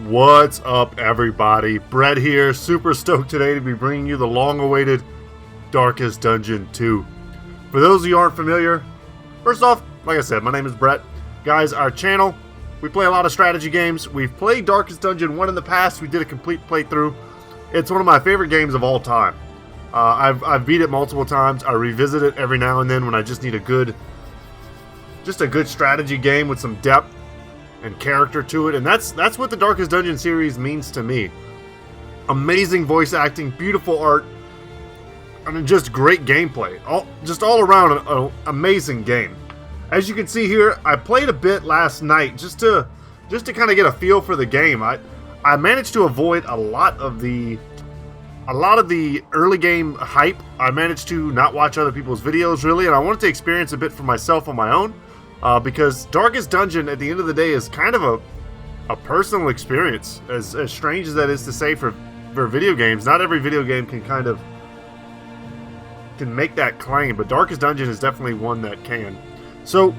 What's up, everybody? Brett here, super stoked today to be bringing you the long-awaited Darkest Dungeon 2. For those of you who aren't familiar, first off, like I said, my name is Brett. Guys, our channel, we play a lot of strategy games. We've played Darkest Dungeon 1 in the past. We did a complete playthrough. It's one of my favorite games of all time. I've beat it multiple times. I revisit it every now and then when I just need a good strategy game with some depth and character to it, and that's what the Darkest Dungeon series means to me. Amazing voice acting, beautiful art, and just great gameplay. All around an amazing game. As you can see here, I played a bit last night just to kind of get a feel for the game. I managed to avoid a lot of the early game hype. I managed to not watch other people's videos really, and I wanted to experience a bit for myself on my own. Because Darkest Dungeon, at the end of the day, is kind of a personal experience. As strange as that is to say for video games, not every video game can make that claim, but Darkest Dungeon is definitely one that can. So,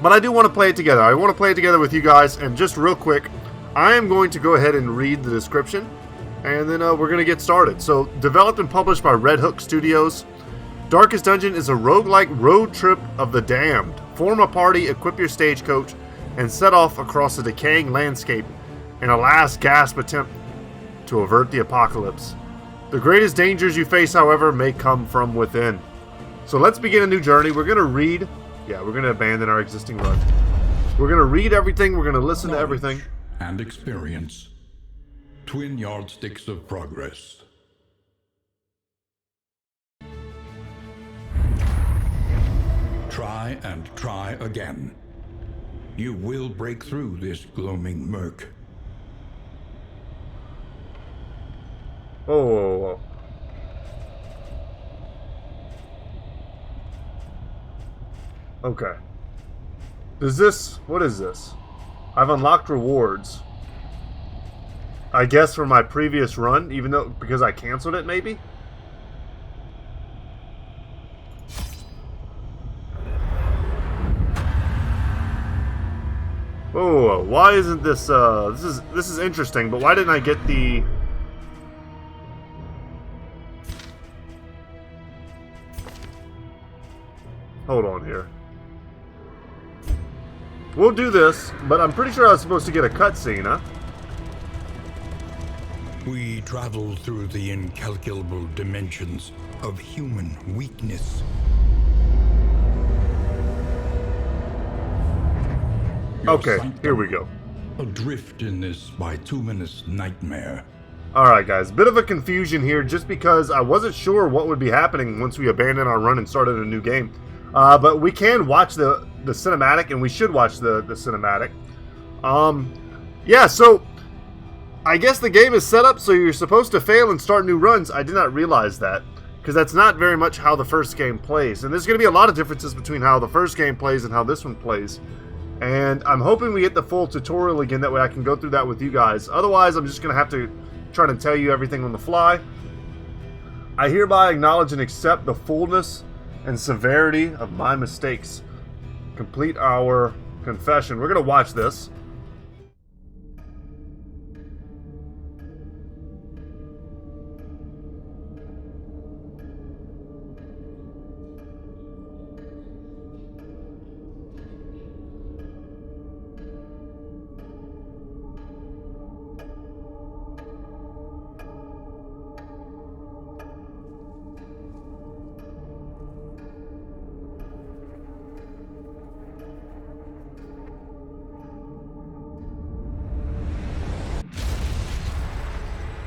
but I do want to play it together. I want to play it together with you guys, and just real quick, I am going to go ahead and read the description, and then we're going to get started. So, developed and published by Red Hook Studios, Darkest Dungeon is a roguelike road trip of the damned. Form a party, equip your stagecoach, and set off across a decaying landscape in a last gasp attempt to avert the apocalypse. The greatest dangers you face, however, may come from within. So let's begin a new journey. We're going to read. Yeah, we're going to abandon our existing run. We're going to read everything. We're going to listen to everything. And experience. Twin yardsticks of progress. Try and try again. You will break through this gloaming murk. Whoa. Okay. What is this? I've unlocked rewards. I guess for my previous run, because I canceled it maybe? Oh, why isn't this, this is interesting, but why didn't I get the... Hold on here. We'll do this, but I'm pretty sure I was supposed to get a cutscene, huh? We travel through the incalculable dimensions of human weakness. Okay, here we go. Adrift in this bituminous nightmare. Alright guys, bit of a confusion here just because I wasn't sure what would be happening once we abandoned our run and started a new game. But we can watch the cinematic, and we should watch the cinematic. Yeah, so I guess the game is set up so you're supposed to fail and start new runs. I did not realize that, because that's not very much how the first game plays. And there's going to be a lot of differences between how the first game plays and how this one plays. And I'm hoping we get the full tutorial again, that way I can go through that with you guys. Otherwise, I'm just going to have to try to tell you everything on the fly. I hereby acknowledge and accept the fullness and severity of my mistakes. Complete our confession. We're going to watch this.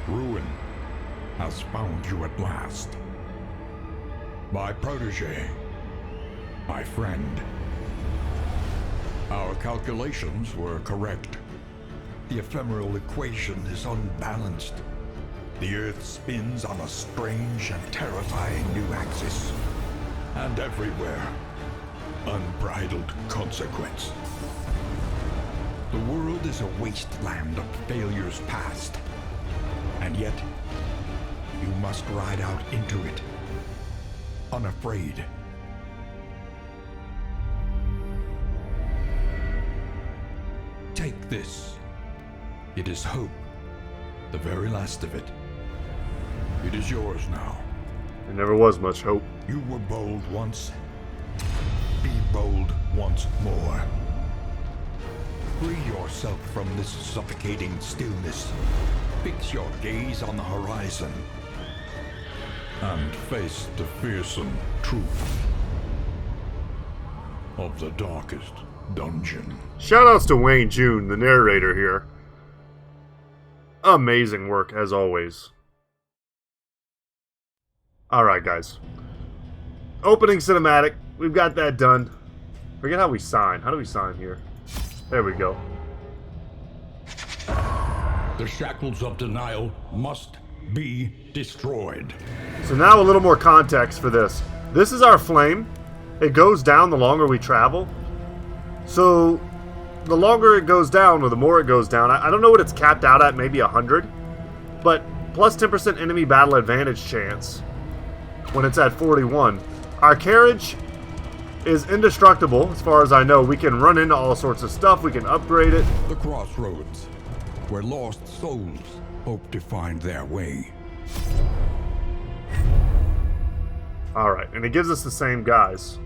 Ruin has found you at last. My protege, my friend. Our calculations were correct. The ephemeral equation is unbalanced. The Earth spins on a strange and terrifying new axis. And everywhere, unbridled consequence. The world is a wasteland of failures past. And yet, you must ride out into it, unafraid. Take this. It is hope. The very last of it. It is yours now. There never was much hope. You were bold once. Be bold once more. Free yourself from this suffocating stillness. Fix your gaze on the horizon. And face the fearsome truth of the darkest dungeon. Shoutouts to Wayne June, the narrator here. Amazing work, as always. Alright, guys. Opening cinematic. We've got that done. Forget how we sign. How do we sign here? There we go. The shackles of denial must be destroyed. So now a little more context for this. This is our flame. It goes down the longer we travel. So the longer it goes down, or the more it goes down, I don't know what it's capped out at, maybe 100. But plus 10% enemy battle advantage chance when it's at 41. Our carriage is indestructible, as far as I know. We can run into all sorts of stuff. We can upgrade it. The crossroads, where lost souls hope to find their way. Alright, and it gives us the same guys.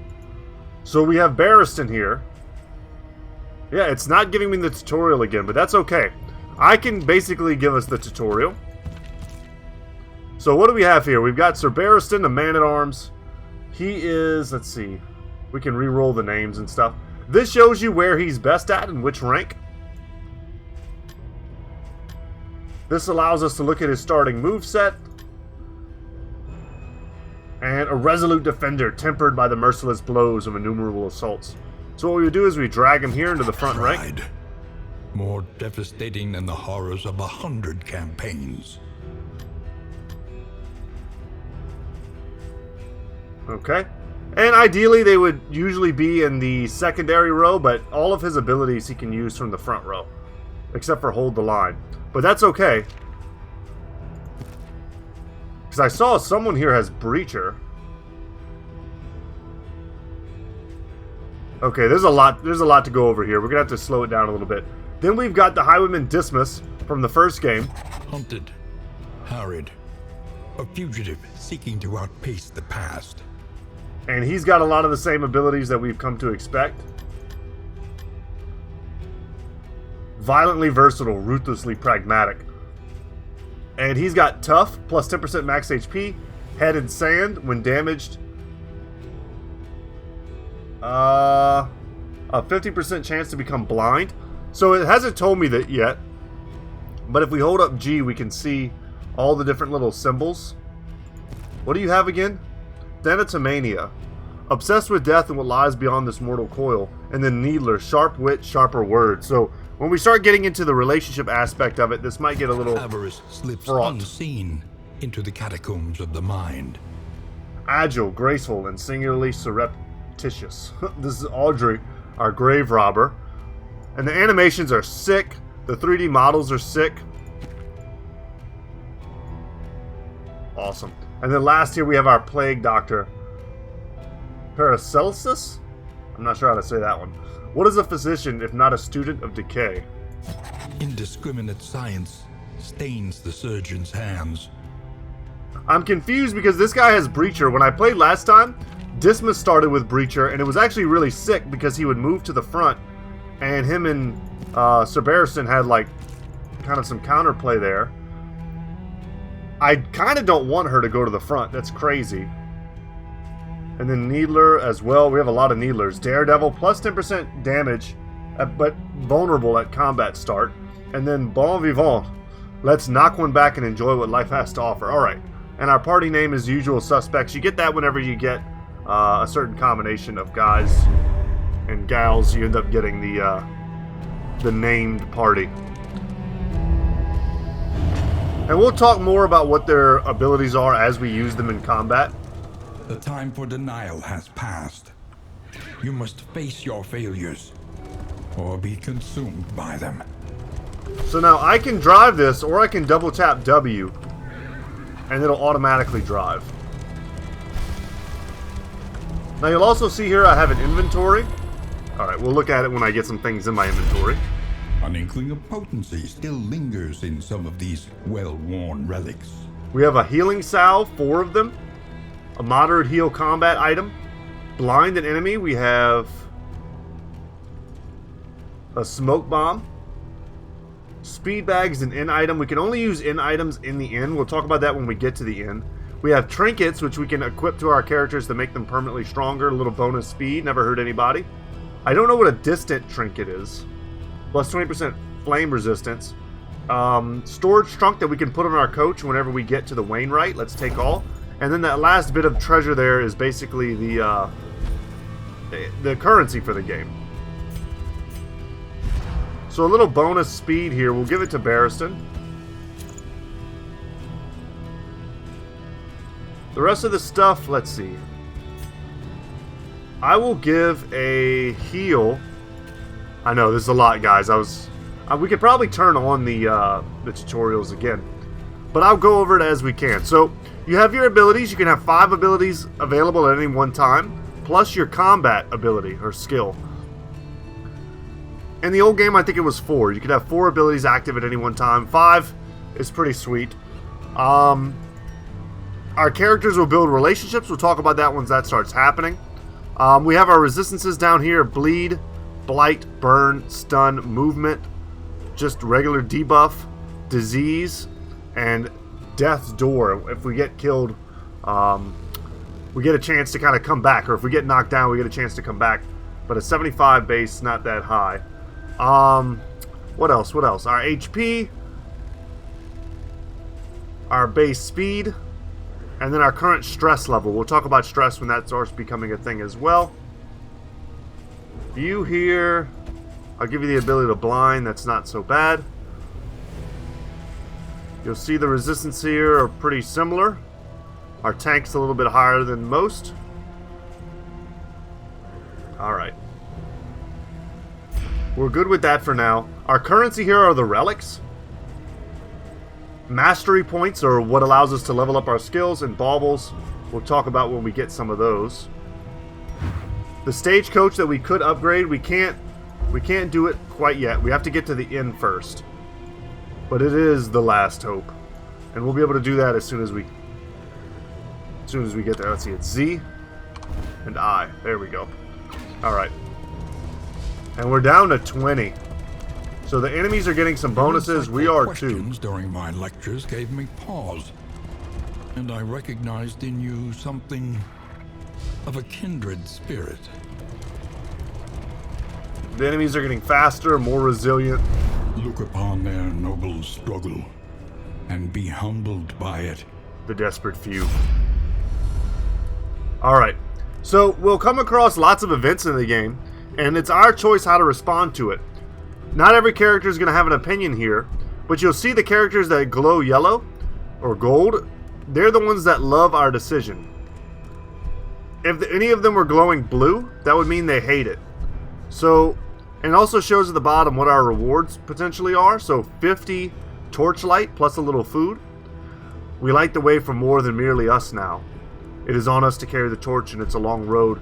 So we have Barristan here. Yeah, it's not giving me the tutorial again, but that's okay. I can basically give us the tutorial. So what do we have here? We've got Sir Barristan, the man-at-arms. He is, let's see, we can re-roll the names and stuff. This shows you where he's best at and which rank. This allows us to look at his starting moveset. And a resolute defender, tempered by the merciless blows of innumerable assaults. So what we do is we drag him here into the front rank. More devastating than the horrors of 100 campaigns. Okay. And ideally they would usually be in the secondary row, but all of his abilities he can use from the front row. Except for hold the line. But that's okay. Because I saw someone here has Breacher. Okay, there's a lot to go over here. We're gonna have to slow it down a little bit. Then we've got the Highwayman Dismas from the first game. Hunted, harried, a fugitive seeking to outpace the past. And he's got a lot of the same abilities that we've come to expect. Violently versatile, ruthlessly pragmatic. And he's got tough, plus 10% max HP, head and sand when damaged. A 50% chance to become blind. So it hasn't told me that yet. But if we hold up G, we can see all the different little symbols. What do you have again? Thanatomania. Obsessed with death and what lies beyond this mortal coil. And then Needler, sharp wit, sharper words. So when we start getting into the relationship aspect of it, this might get a little avarice slips fraught. Unseen into the catacombs of the mind. Agile, graceful, and singularly surreptitious. This is Audrey, our grave robber. And the animations are sick. The 3D models are sick. Awesome. And then last here we have our plague doctor, Paracelsus? I'm not sure how to say that one. What is a physician if not a student of decay? Indiscriminate science stains the surgeon's hands. I'm confused because this guy has Breacher. When I played last time, Dismas started with Breacher, and it was actually really sick because he would move to the front, and him and Sir Barristan had like kind of some counterplay there. I kind of don't want her to go to the front. That's crazy. And then Needler as well. We have a lot of Needlers. Daredevil, plus 10% damage, but vulnerable at combat start. And then Bon Vivant. Let's knock one back and enjoy what life has to offer. Alright. And our party name is Usual Suspects. You get that whenever you get a certain combination of guys and gals. You end up getting the named party. And we'll talk more about what their abilities are as we use them in combat. The time for denial has passed. You must face your failures, or be consumed by them. So now I can drive this, or I can double tap W, and it'll automatically drive. Now you'll also see here I have an inventory. Alright, we'll look at it when I get some things in my inventory. An inkling of potency still lingers in some of these well-worn relics. We have a healing salve, 4 of them. A moderate heal combat item. Blind an enemy. We have a smoke bomb. Speed bags, an inn item. We can only use inn items in the inn. We'll talk about that when we get to the inn. We have trinkets, which we can equip to our characters to make them permanently stronger. A little bonus speed. Never hurt anybody. I don't know what a distant trinket is. Plus 20% flame resistance. Storage trunk that we can put on our coach whenever we get to the Wainwright. Let's take all. And then that last bit of treasure there is basically the currency for the game. So a little bonus speed here. We'll give it to Barristan. The rest of the stuff, let's see. I will give a heal. I know this is a lot, guys. We could probably turn on the tutorials again, but I'll go over it as we can. So you have your abilities. You can have 5 abilities available at any one time, plus your combat ability or skill. In the old game, I think it was 4. You could have 4 abilities active at any one time. 5 is pretty sweet. Our characters will build relationships. We'll talk about that once that starts happening. We have our resistances down here: bleed, blight, burn, stun, movement, just regular debuff, disease, and death's door. If we get killed, we get a chance to kind of come back, or if we get knocked down, we get a chance to come back. But a 75 base, not that high. What else? Our HP, our base speed, and then our current stress level. We'll talk about stress when that starts becoming a thing as well. View here. I'll give you the ability to blind. That's not so bad. You'll see the resistance here are pretty similar. Our tank's a little bit higher than most. Alright. We're good with that for now. Our currency here are the relics. Mastery points are what allows us to level up our skills, and baubles we'll talk about when we get some of those. The stagecoach that we could upgrade, we can't do it quite yet. We have to get to the inn first. But it is the last hope. And we'll be able to do that as soon as we get there. Let's see, it's Z and I. There we go. Alright. And we're down to 20. So the enemies are getting some bonuses. We are too. Questions during my lectures gave me pause. And I recognized in you something of a kindred spirit. The enemies are getting faster, more resilient. Look upon their noble struggle and be humbled by it. The desperate few. Alright. So we'll come across lots of events in the game, and it's our choice how to respond to it. Not every character is going to have an opinion here, but you'll see the characters that glow yellow or gold. They're the ones that love our decision. If any of them were glowing blue, that would mean they hate it. So, and it also shows at the bottom what our rewards potentially are. So 50 torchlight plus a little food. We light the way for more than merely us now. It is on us to carry the torch, and it's a long road.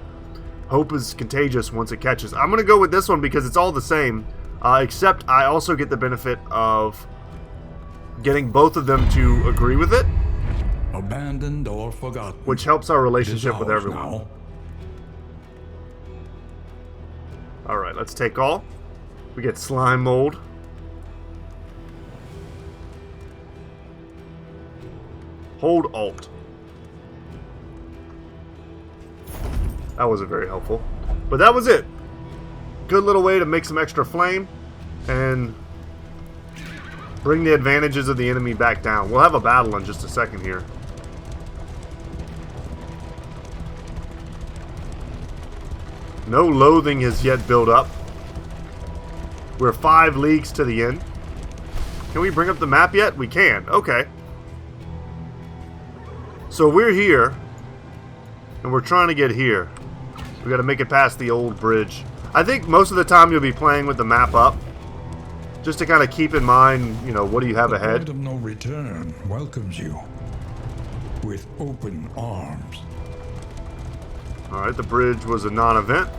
Hope is contagious once it catches. I'm going to go with this one because it's all the same, except I also get the benefit of getting both of them to agree with it. Abandoned or forgotten. Which helps our relationship with everyone. Now. Alright, let's take all. We get slime mold. Hold Alt. That wasn't very helpful. But that was it. Good little way to make some extra flame and bring the advantages of the enemy back down. We'll have a battle in just a second here. No loathing has yet built up. We're 5 leagues to the end. Can we bring up the map yet? We can. Okay. So we're here, and we're trying to get here. We got to make it past the old bridge. I think most of the time you'll be playing with the map up, just to kind of keep in mind, you know, what do you have ahead. The point of no return welcomes you with open arms. Alright, the bridge was a non-event.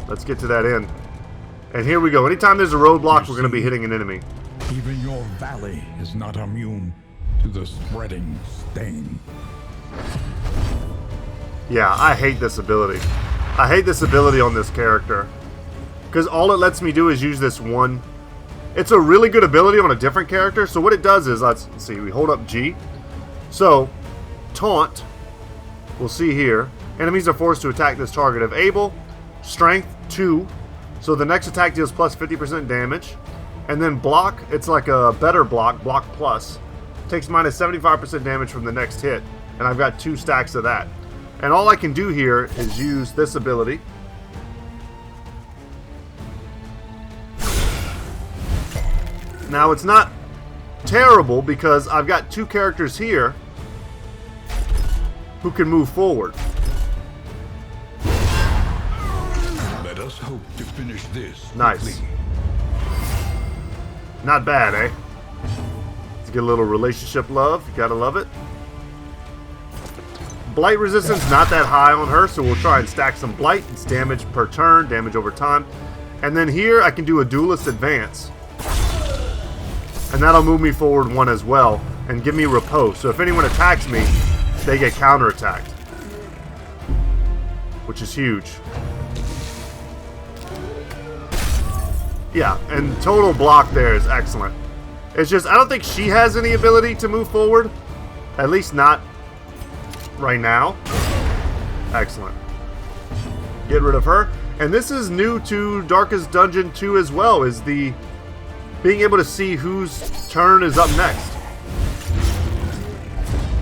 Let's get to that end. And here we go. Anytime there's a roadblock, we're going to be hitting an enemy. Even your valley is not immune to the spreading stain. Yeah, I hate this ability. I hate this ability on this character. Because all it lets me do is use this one. It's a really good ability on a different character. So what it does is, let's see, we hold up G. So, taunt, we'll see here. Enemies are forced to attack this target if able. Strength 2. So the next attack deals plus 50% damage. And then block, it's like a better block, block plus. Takes minus 75% damage from the next hit. And I've got 2 stacks of that. And all I can do here is use this ability. Now it's not terrible because I've got 2 characters here who can move forward. Let us hope to finish this. Nice. Quickly. Not bad, eh? Let's get a little relationship love. You gotta love it. Blight resistance not that high on her, so we'll try and stack some blight. It's damage per turn, damage over time. And then here I can do a duelist advance. And that'll move me forward 1 as well and give me repose. So if anyone attacks me, they get counterattacked, which is huge. Yeah, and total block there is excellent. It's just, I don't think she has any ability to move forward. At least not right now. Excellent. Get rid of her. And this is new to Darkest Dungeon 2 as well, is the being able to see whose turn is up next.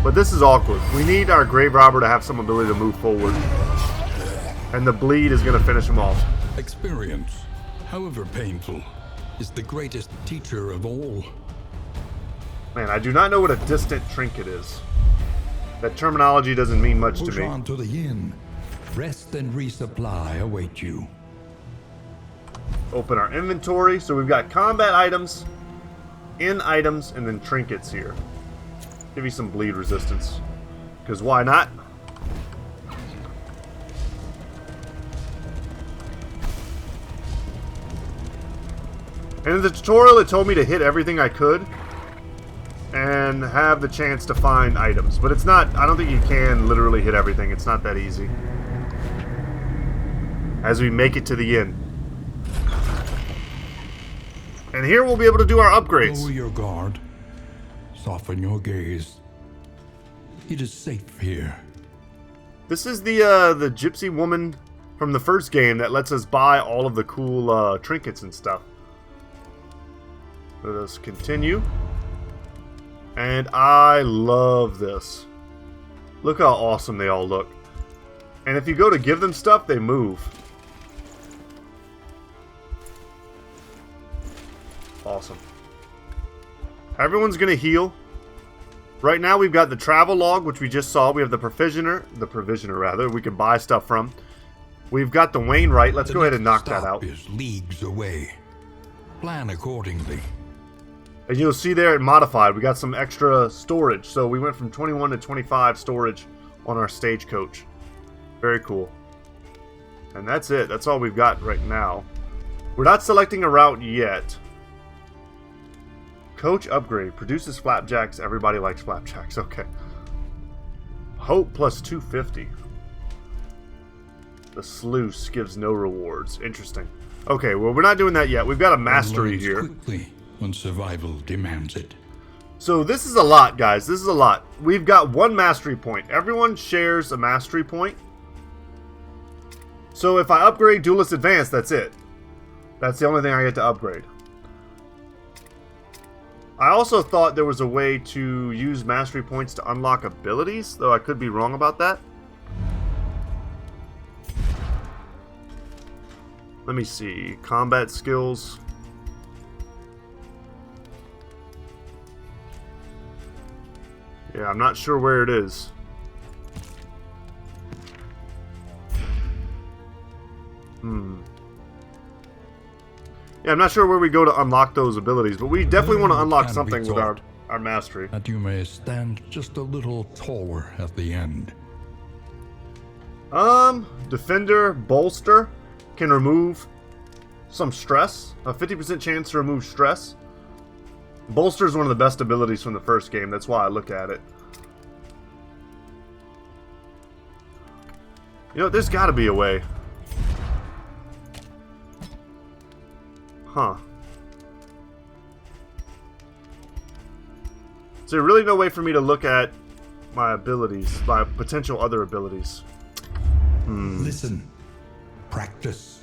But this is awkward. We need our grave robber to have some ability to move forward. And the bleed is going to finish him off. Experience, however painful, is the greatest teacher of all. Man, I do not know what a distant trinket is. That terminology doesn't mean much to Push me. on to the inn. Rest and resupply await you. Open our inventory. So we've got combat items, inn items, and then trinkets here. Give you some bleed resistance. Because why not? And in the tutorial, it told me to hit everything I could and have the chance to find items. But it's not, I don't think you can literally hit everything. It's not that easy. As we make it to the inn. And here we'll be able to do our upgrades. Lower your guard. Soften your gaze. It is safe here. This is the gypsy woman from the first game that lets us buy all of the cool trinkets and stuff. Let us continue. And I love this. Look how awesome they all look. And if you go to give them stuff, they move. Awesome. Everyone's gonna heal. Right now we've got the travel log, which we just saw. We have the provisioner rather, we can buy stuff from. We've got the Wainwright. Let's go ahead and knock that out. Is leagues away. Plan accordingly. And you'll see there it modified. We got some extra storage. So we went from 21 to 25 storage on our stagecoach. Very cool. And that's it. That's all we've got right now. We're not selecting a route yet. Coach upgrade. Produces flapjacks. Everybody likes flapjacks. Okay. Hope plus 250. The sluice gives no rewards. Interesting. Okay, well, we're not doing that yet. We've got a mastery here. Quickly when survival demands it. So this is a lot, guys. This is a lot. We've got 1 mastery point. Everyone shares a mastery point. So if I upgrade Duelist Advance, that's it. That's the only thing I get to upgrade. I also thought there was a way to use mastery points to unlock abilities, though I could be wrong about that. Let me see. Combat skills. Yeah, I'm not sure where it is. Yeah, I'm not sure where we go to unlock those abilities, but we definitely want to unlock something with our mastery. That you may stand just a little taller at the end. Defender, bolster, can remove some stress. A 50% chance to remove stress. Bolster is one of the best abilities from the first game. That's why I look at it. You know, there's got to be a way. Huh. Is there really no way for me to look at my abilities, my potential other abilities? Listen. Practice.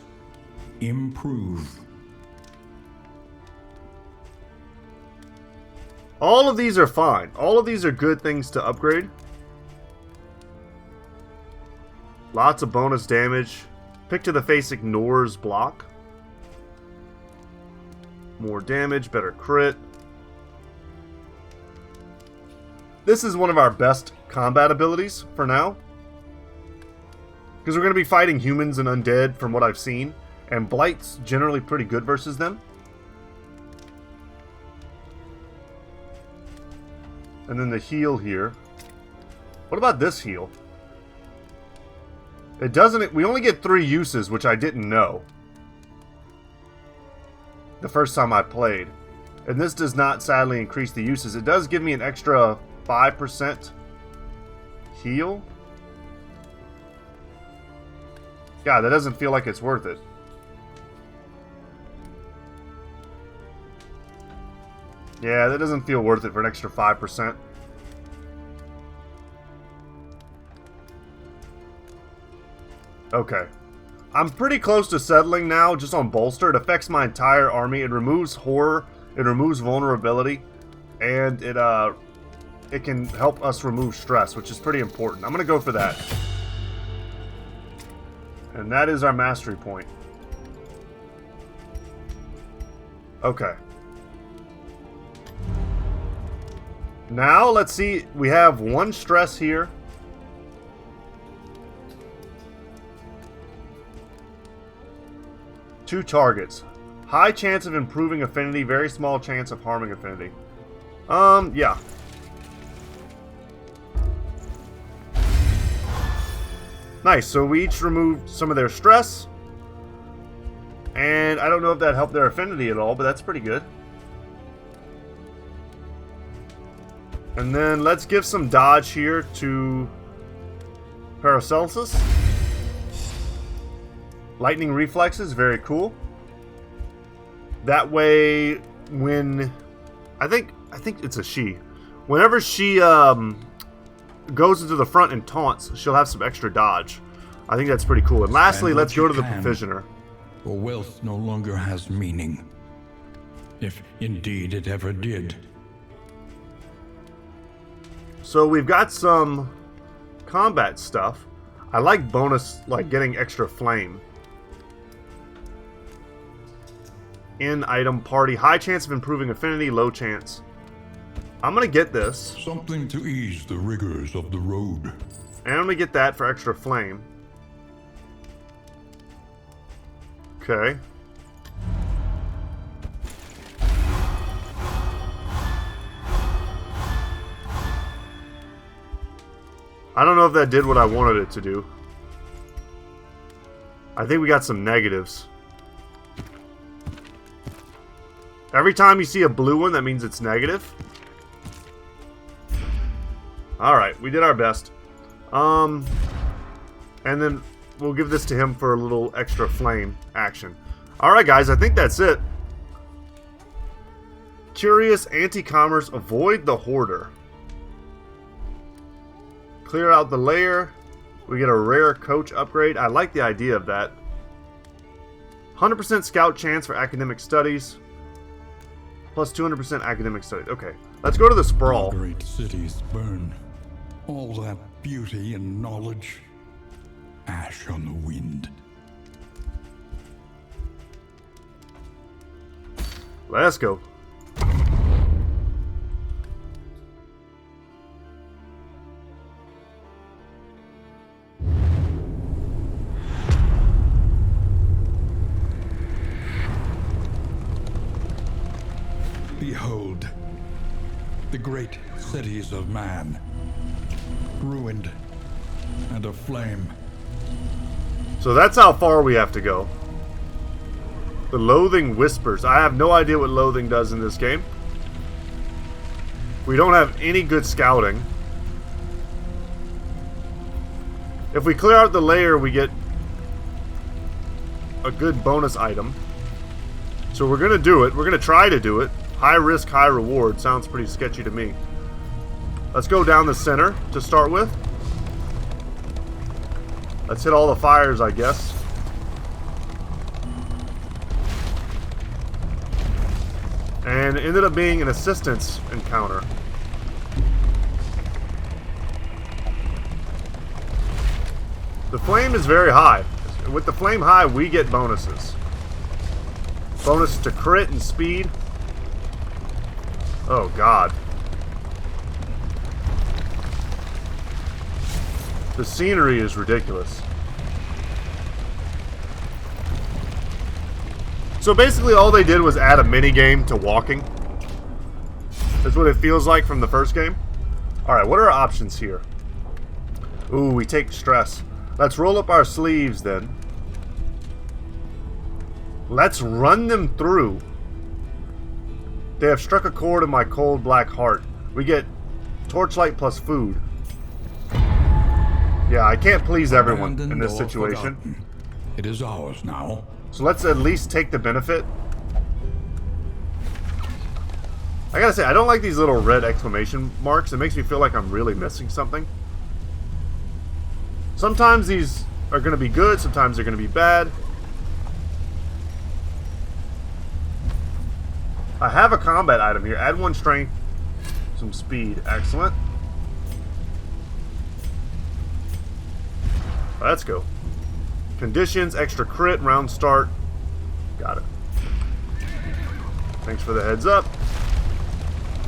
Improve. All of these are fine. All of these are good things to upgrade. Lots of bonus damage. Pick to the face ignores block. More damage, better crit. This is one of our best combat abilities for now. Because we're going to be fighting humans and undead from what I've seen. And Blight's generally pretty good versus them. And then the heal here. What about this heal? It doesn't... We only get 3 uses, which I didn't know the first time I played. And this does not sadly increase the uses. It does give me an extra 5% heal. God, that doesn't feel like it's worth it. Yeah, that doesn't feel worth it for an extra 5%. Okay. I'm pretty close to settling now, just on bolster. It affects my entire army. It removes horror. It removes vulnerability. And it can help us remove stress, which is pretty important. I'm going to go for that. And that is our mastery point. Okay. Now, let's see. We have 1 stress here. Two targets. High chance of improving affinity, very small chance of harming affinity. Yeah. Nice, so we each removed some of their stress. And I don't know if that helped their affinity at all, but that's pretty good. And then let's give some dodge here to Paracelsus. Lightning reflexes, very cool. That way, when... I think it's a she. Whenever she goes into the front and taunts, she'll have some extra dodge. I think that's pretty cool. And lastly, let's go to the Provisioner. For wealth no longer has meaning. If indeed it ever did. So we've got some combat stuff. I like bonus, like getting extra flame. In item party. High chance of improving affinity, low chance. I'm going to get this. Something to ease the rigors of the road. And I'm going to get that for extra flame. Okay. I don't know if that did what I wanted it to do. I think we got some negatives. Every time you see a blue one, that means it's negative. Alright, we did our best. And then we'll give this to him for a little extra flame action. Alright guys, I think that's it. Curious anti-commerce, avoid the hoarder. Clear out the layer. We get a rare coach upgrade. I like the idea of that. 100% scout chance for academic studies. Plus 200% academic studies. Okay, let's go to the sprawl. Great cities burn. All that beauty and knowledge. Ash on the wind. Let's go. Behold, the great cities of man, ruined and aflame. So that's how far we have to go. The Loathing Whispers. I have no idea what Loathing does in this game. We don't have any good scouting. If we clear out the layer, we get a good bonus item. So we're going to do it. We're going to try to do it. High risk, high reward. Sounds pretty sketchy to me. Let's go down the center to start with. Let's hit all the fires, I guess. And it ended up being an assistance encounter. The flame is very high. With the flame high, we get bonuses. Bonus to crit and speed. Oh, God. The scenery is ridiculous. So basically all they did was add a mini game to walking. That's what it feels like from the first game. Alright, what are our options here? Ooh, we take stress. Let's roll up our sleeves then. Let's run them through. They have struck a chord in my cold black heart. We get torchlight plus food. Yeah, I can't please everyone in this situation. Forgotten. It is ours now. So let's at least take the benefit. I gotta say, I don't like these little red exclamation marks. It makes me feel like I'm really missing something. Sometimes these are going to be good, sometimes they're going to be bad. I have a combat item here. Add 1 strength, some speed. Excellent. Let's go. Conditions, extra crit, round start. Got it. Thanks for the heads up.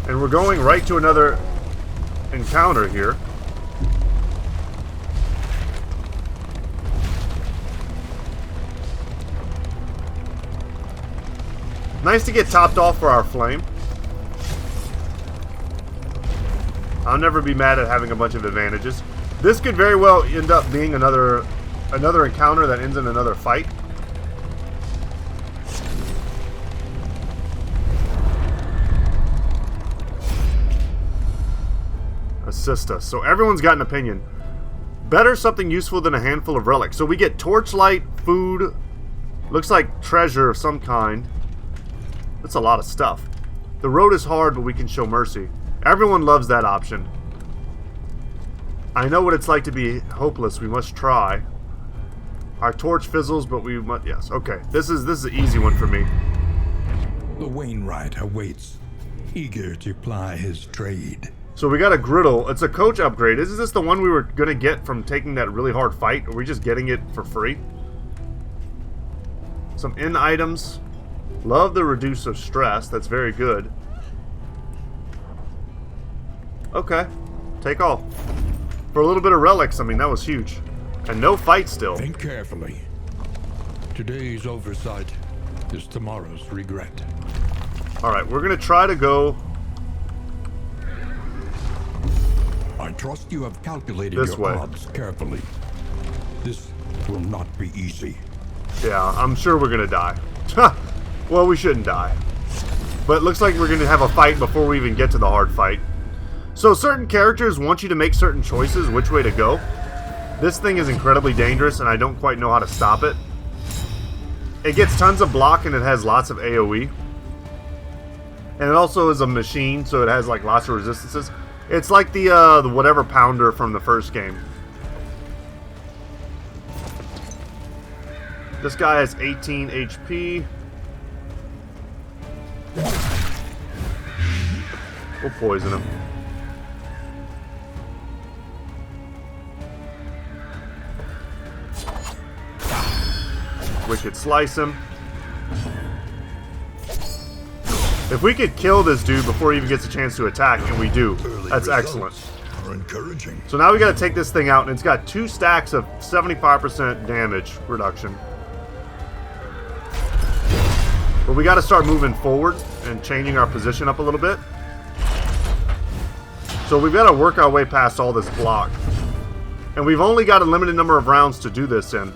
And we're going right to another encounter here. Nice to get topped off for our flame. I'll never be mad at having a bunch of advantages. This could very well end up being another encounter that ends in another fight. Assist us. So everyone's got an opinion. Better something useful than a handful of relics. So we get torchlight, food, looks like treasure of some kind. That's a lot of stuff. The road is hard, but we can show mercy. Everyone loves that option. I know what it's like to be hopeless. We must try. Our torch fizzles, but we must... Yes, okay. This is an easy one for me. The Wainwright awaits, eager to ply his trade. So we got a griddle. It's a coach upgrade. Is this the one we were going to get from taking that really hard fight? Or are we just getting it for free? Some inn items. Love the reduce of stress. That's very good. Okay. Take all. For a little bit of relics, I mean, that was huge. And no fight still. Think carefully. Today's oversight is tomorrow's regret. Alright, we're going to try to go... I trust you have calculated This your way. odds carefully. This will not be easy. Yeah, I'm sure we're going to die. Well, we shouldn't die. But it looks like we're going to have a fight before we even get to the hard fight. So certain characters want you to make certain choices which way to go. This thing is incredibly dangerous and I don't quite know how to stop it. It gets tons of block and it has lots of AoE. And it also is a machine, so it has like lots of resistances. It's like the whatever pounder from the first game. This guy has 18 HP. We'll poison him. Wicked slice him. If we could kill this dude before he even gets a chance to attack, and we do, that's excellent. Are encouraging. So now we gotta take this thing out, and it's got 2 stacks of 75% damage reduction. But we gotta start moving forward and changing our position up a little bit. So we've gotta work our way past all this block. And we've only got a limited number of rounds to do this in.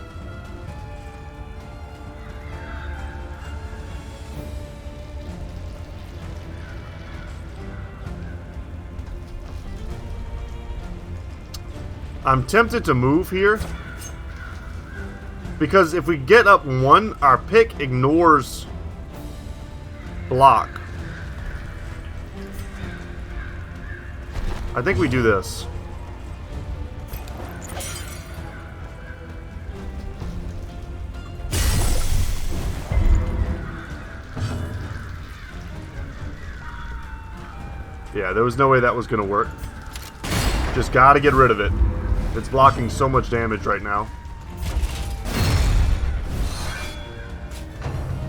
I'm tempted to move here. Because if we get up one, our pick ignores block. I think we do this. Yeah, there was no way that was going to work. Just gotta get rid of it. It's blocking so much damage right now.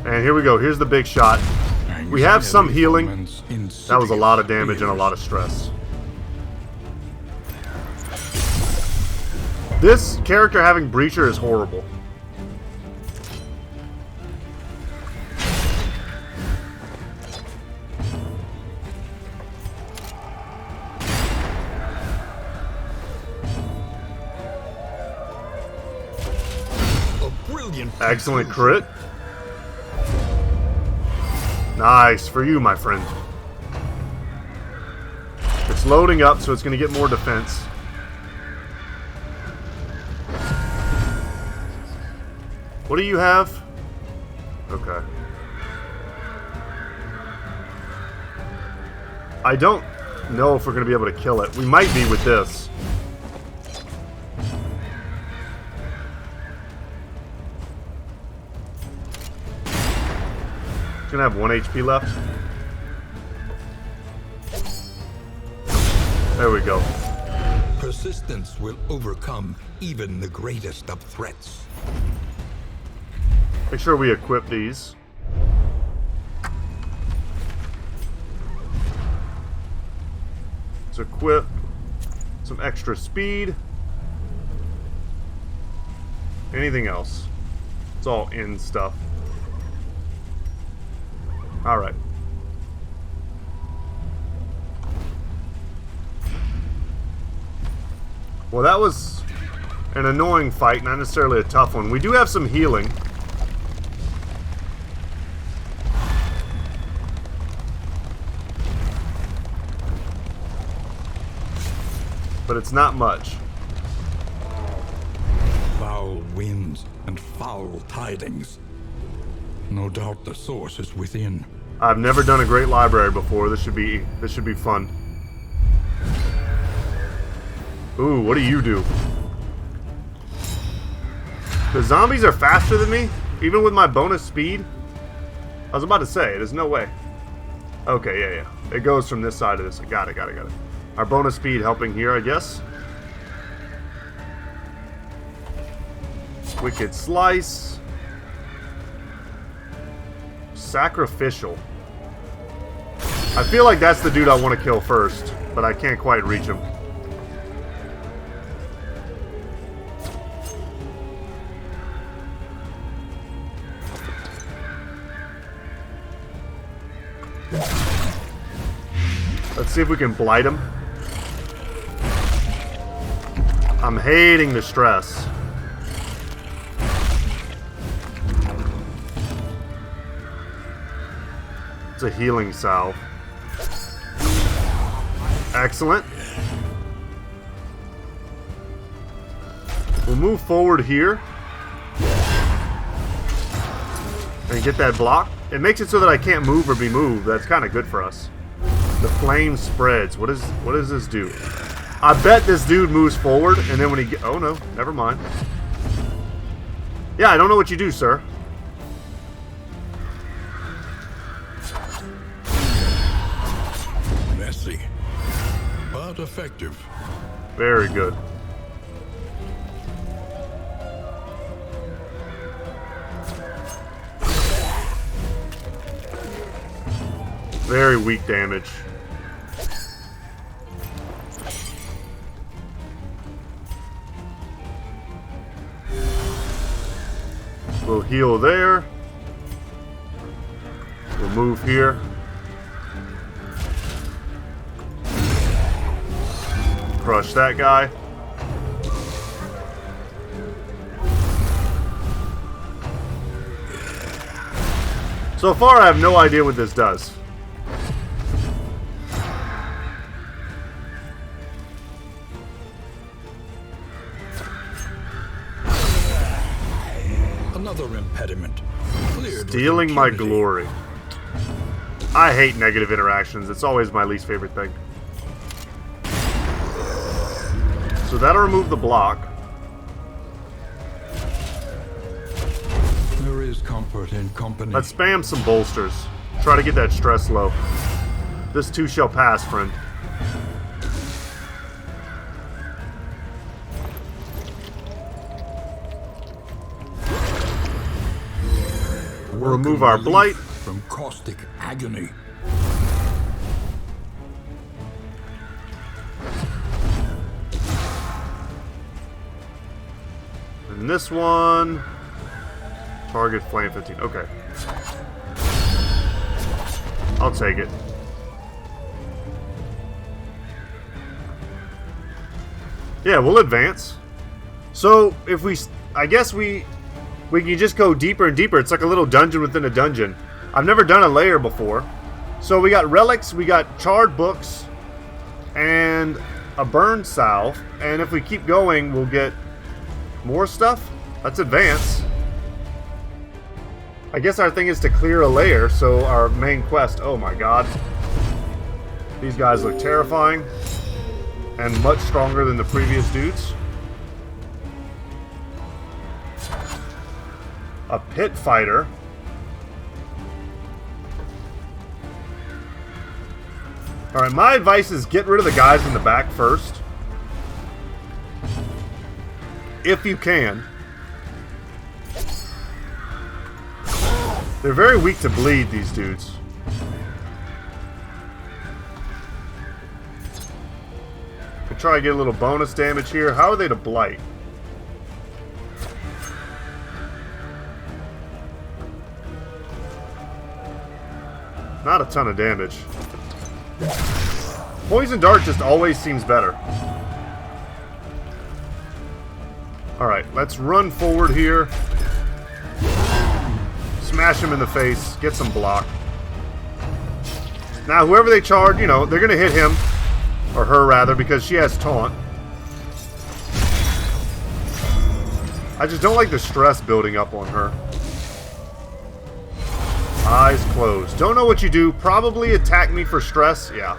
And here we go. Here's the big shot. We have some healing. That was a lot of damage and a lot of stress. This character having Breacher is horrible. Excellent crit. Nice for you, my friend. It's loading up, so it's going to get more defense. What do you have? Okay. I don't know if we're going to be able to kill it. We might be with this. It's going to have 1 HP left. There we go. Persistence will overcome even the greatest of threats. Make sure we equip these. Let's equip some extra speed. Anything else? It's all in stuff. Alright. Well, that was an annoying fight, not necessarily a tough one. We do have some healing. But it's not much. Foul winds and foul tidings. No doubt the source is within. I've never done a great library before. This should be fun. Ooh, what do you do? The zombies are faster than me, even with my bonus speed. I was about to say, there's no way. Okay, yeah. It goes from this side to this. Got it. Our bonus speed helping here, I guess. Wicked Slice. Sacrificial. I feel like that's the dude I want to kill first, but I can't quite reach him. Let's see if we can blight him. I'm hating the stress. It's a healing salve. Excellent. We'll move forward here and get that block. It makes it so that I can't move or be moved. That's kind of good for us. The flame spreads. What does this do? I bet this dude moves forward, and then when he oh no, never mind. Yeah, I don't know what you do, sir. Messy, but effective. Very good. Very weak damage. We'll heal there. We'll move here. Crush that guy. So far, I have no idea what this does. other impediment cleared with Stealing my impunity. glory. I hate negative interactions. It's always my least favorite thing. So that'll remove the block. There is comfort in company. Let's spam some bolsters. Try to get that stress low. This too shall pass, friend. We'll remove our blight. From caustic agony. And this one... Target flame 15. Okay. I'll take it. Yeah, we'll advance. So, if we... I guess we can just go deeper and deeper. It's like a little dungeon within a dungeon. I've never done a layer before. So we got relics, we got charred books, and a burned salve. And if we keep going, we'll get more stuff. Let's advance. I guess our thing is to clear a layer, so our main quest... Oh my god. These guys look terrifying. And much stronger than the previous dudes. A pit fighter. Alright, my advice is get rid of the guys in the back first. If you can. They're very weak to bleed, these dudes. Could try to get a little bonus damage here. How are they to blight? Not a ton of damage. Poison Dart just always seems better. Alright, let's run forward here. Smash him in the face. Get some block. Now, whoever they charge, you know, they're going to hit him. Or her, rather, because she has taunt. I just don't like the stress building up on her. Eyes closed. Don't know what you do. Probably attack me for stress. Yeah.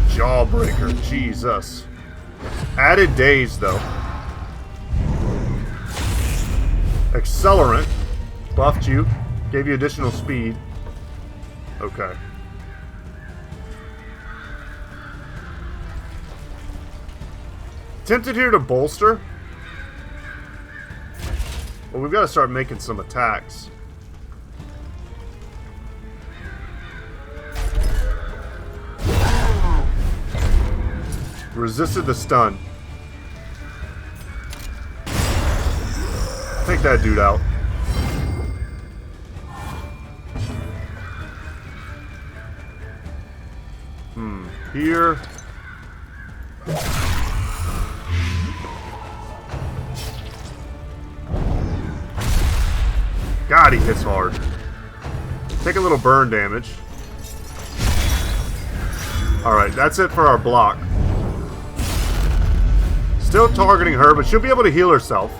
Jawbreaker. Jesus. Added days, though. Accelerant. Buffed you. Gave you additional speed. Okay. Tempted here to bolster. Well, we've got to start making some attacks. Resisted the stun. Take that dude out. Here. God, he hits hard. Take a little burn damage. Alright, that's it for our block. Still targeting her, but she'll be able to heal herself.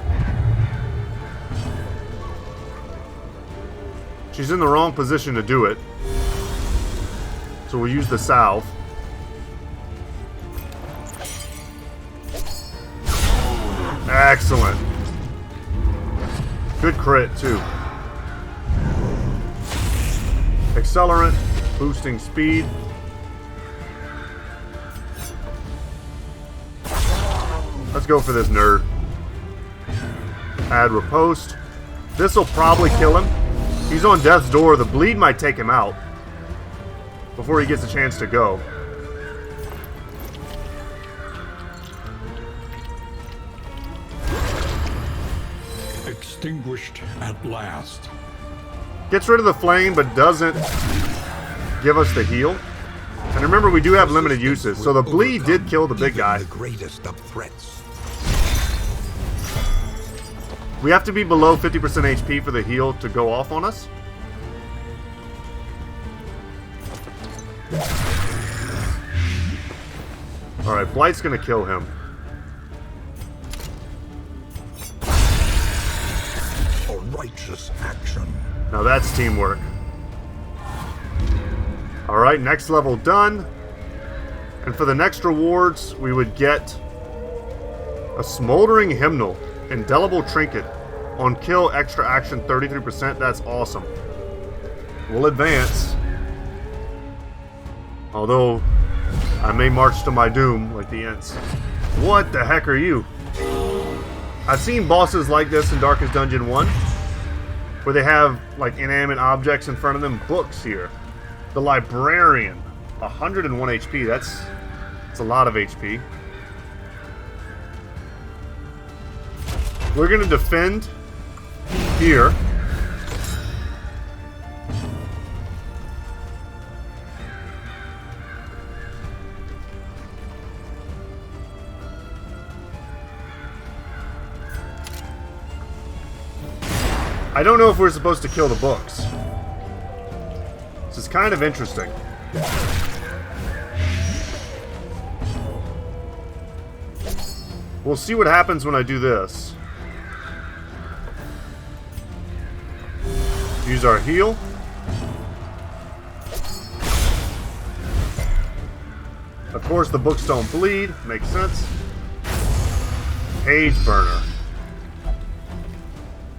She's in the wrong position to do it. So we'll use the salve. Excellent. Good crit, too. Accelerant, boosting speed. Let's go for this nerd. Add riposte. This will probably kill him. He's on death's door. The bleed might take him out before he gets a chance to go. Extinguished at last. Gets rid of the flame, but doesn't give us the heal. And remember, we do have limited uses, so the bleed did kill the big guy. The greatest of threats. We have to be below 50% HP for the heal to go off on us. Alright, Blight's gonna kill him. cautious action. Now that's teamwork. Alright, next level done. And for the next rewards, we would get a smoldering hymnal, indelible trinket. On kill, extra action 33%. That's awesome. We'll advance. Although, I may march to my doom like the Ents. What the heck are you? I've seen bosses like this in Darkest Dungeon 1, where they have like inanimate objects in front of them. Books here. The Librarian, 101 HP. That's a lot of HP. We're gonna defend here. I don't know if we're supposed to kill the books. This is kind of interesting. We'll see what happens when I do this. Use our heal. Of course, the books don't bleed. Makes sense. Page burner.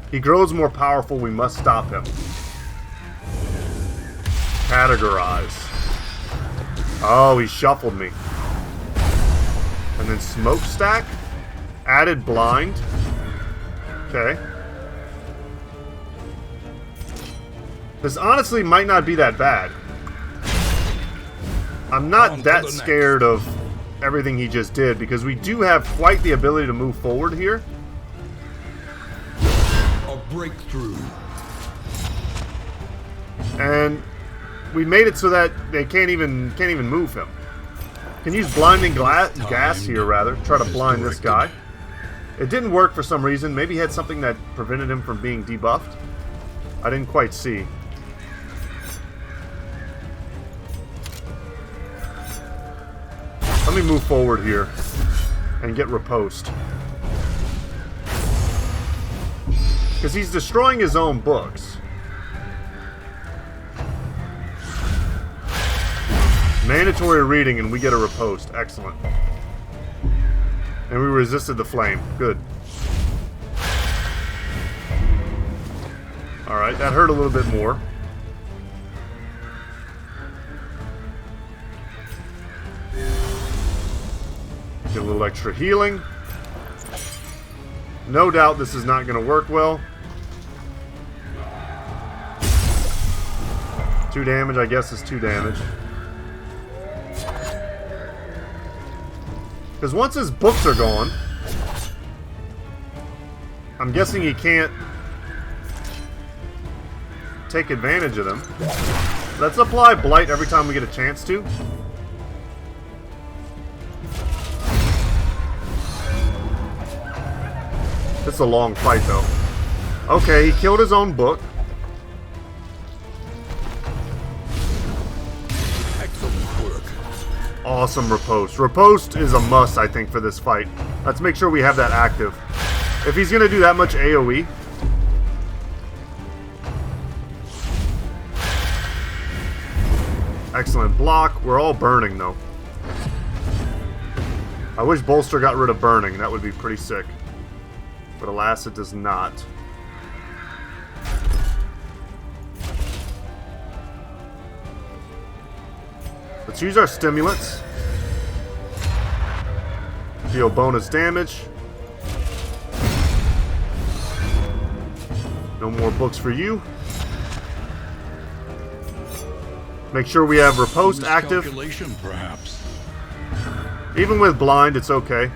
He grows more powerful. We must stop him. Categorize. Oh, he shuffled me. And then smokestack. Added blind. Okay. This honestly might not be that bad. I'm not that scared of everything he just did, because we do have quite the ability to move forward here. A breakthrough. And we made it so that they can't even move him. Can use blinding gas here, rather. Try to blind this guy. It didn't work for some reason. Maybe he had something that prevented him from being debuffed. I didn't quite see. Let me move forward here and get riposte. Because he's destroying his own books. Mandatory reading and we get a riposte. Excellent. And we resisted the flame. Good. Alright, that hurt a little bit more. Get a little extra healing. No doubt this is not going to work well. 2 damage, I guess, is 2 damage. Because once his books are gone, I'm guessing he can't take advantage of them. Let's apply Blight every time we get a chance to. It's a long fight, though. Okay, he killed his own book. Excellent work. Awesome riposte. Riposte is a must, I think, for this fight. Let's make sure we have that active. If he's going to do that much AoE. Excellent block. We're all burning, though. I wish Bolster got rid of burning. That would be pretty sick. But alas, it does not. Let's use our stimulants. Deal bonus damage. No more books for you. Make sure we have riposte active. Perhaps. Even with blind, it's okay.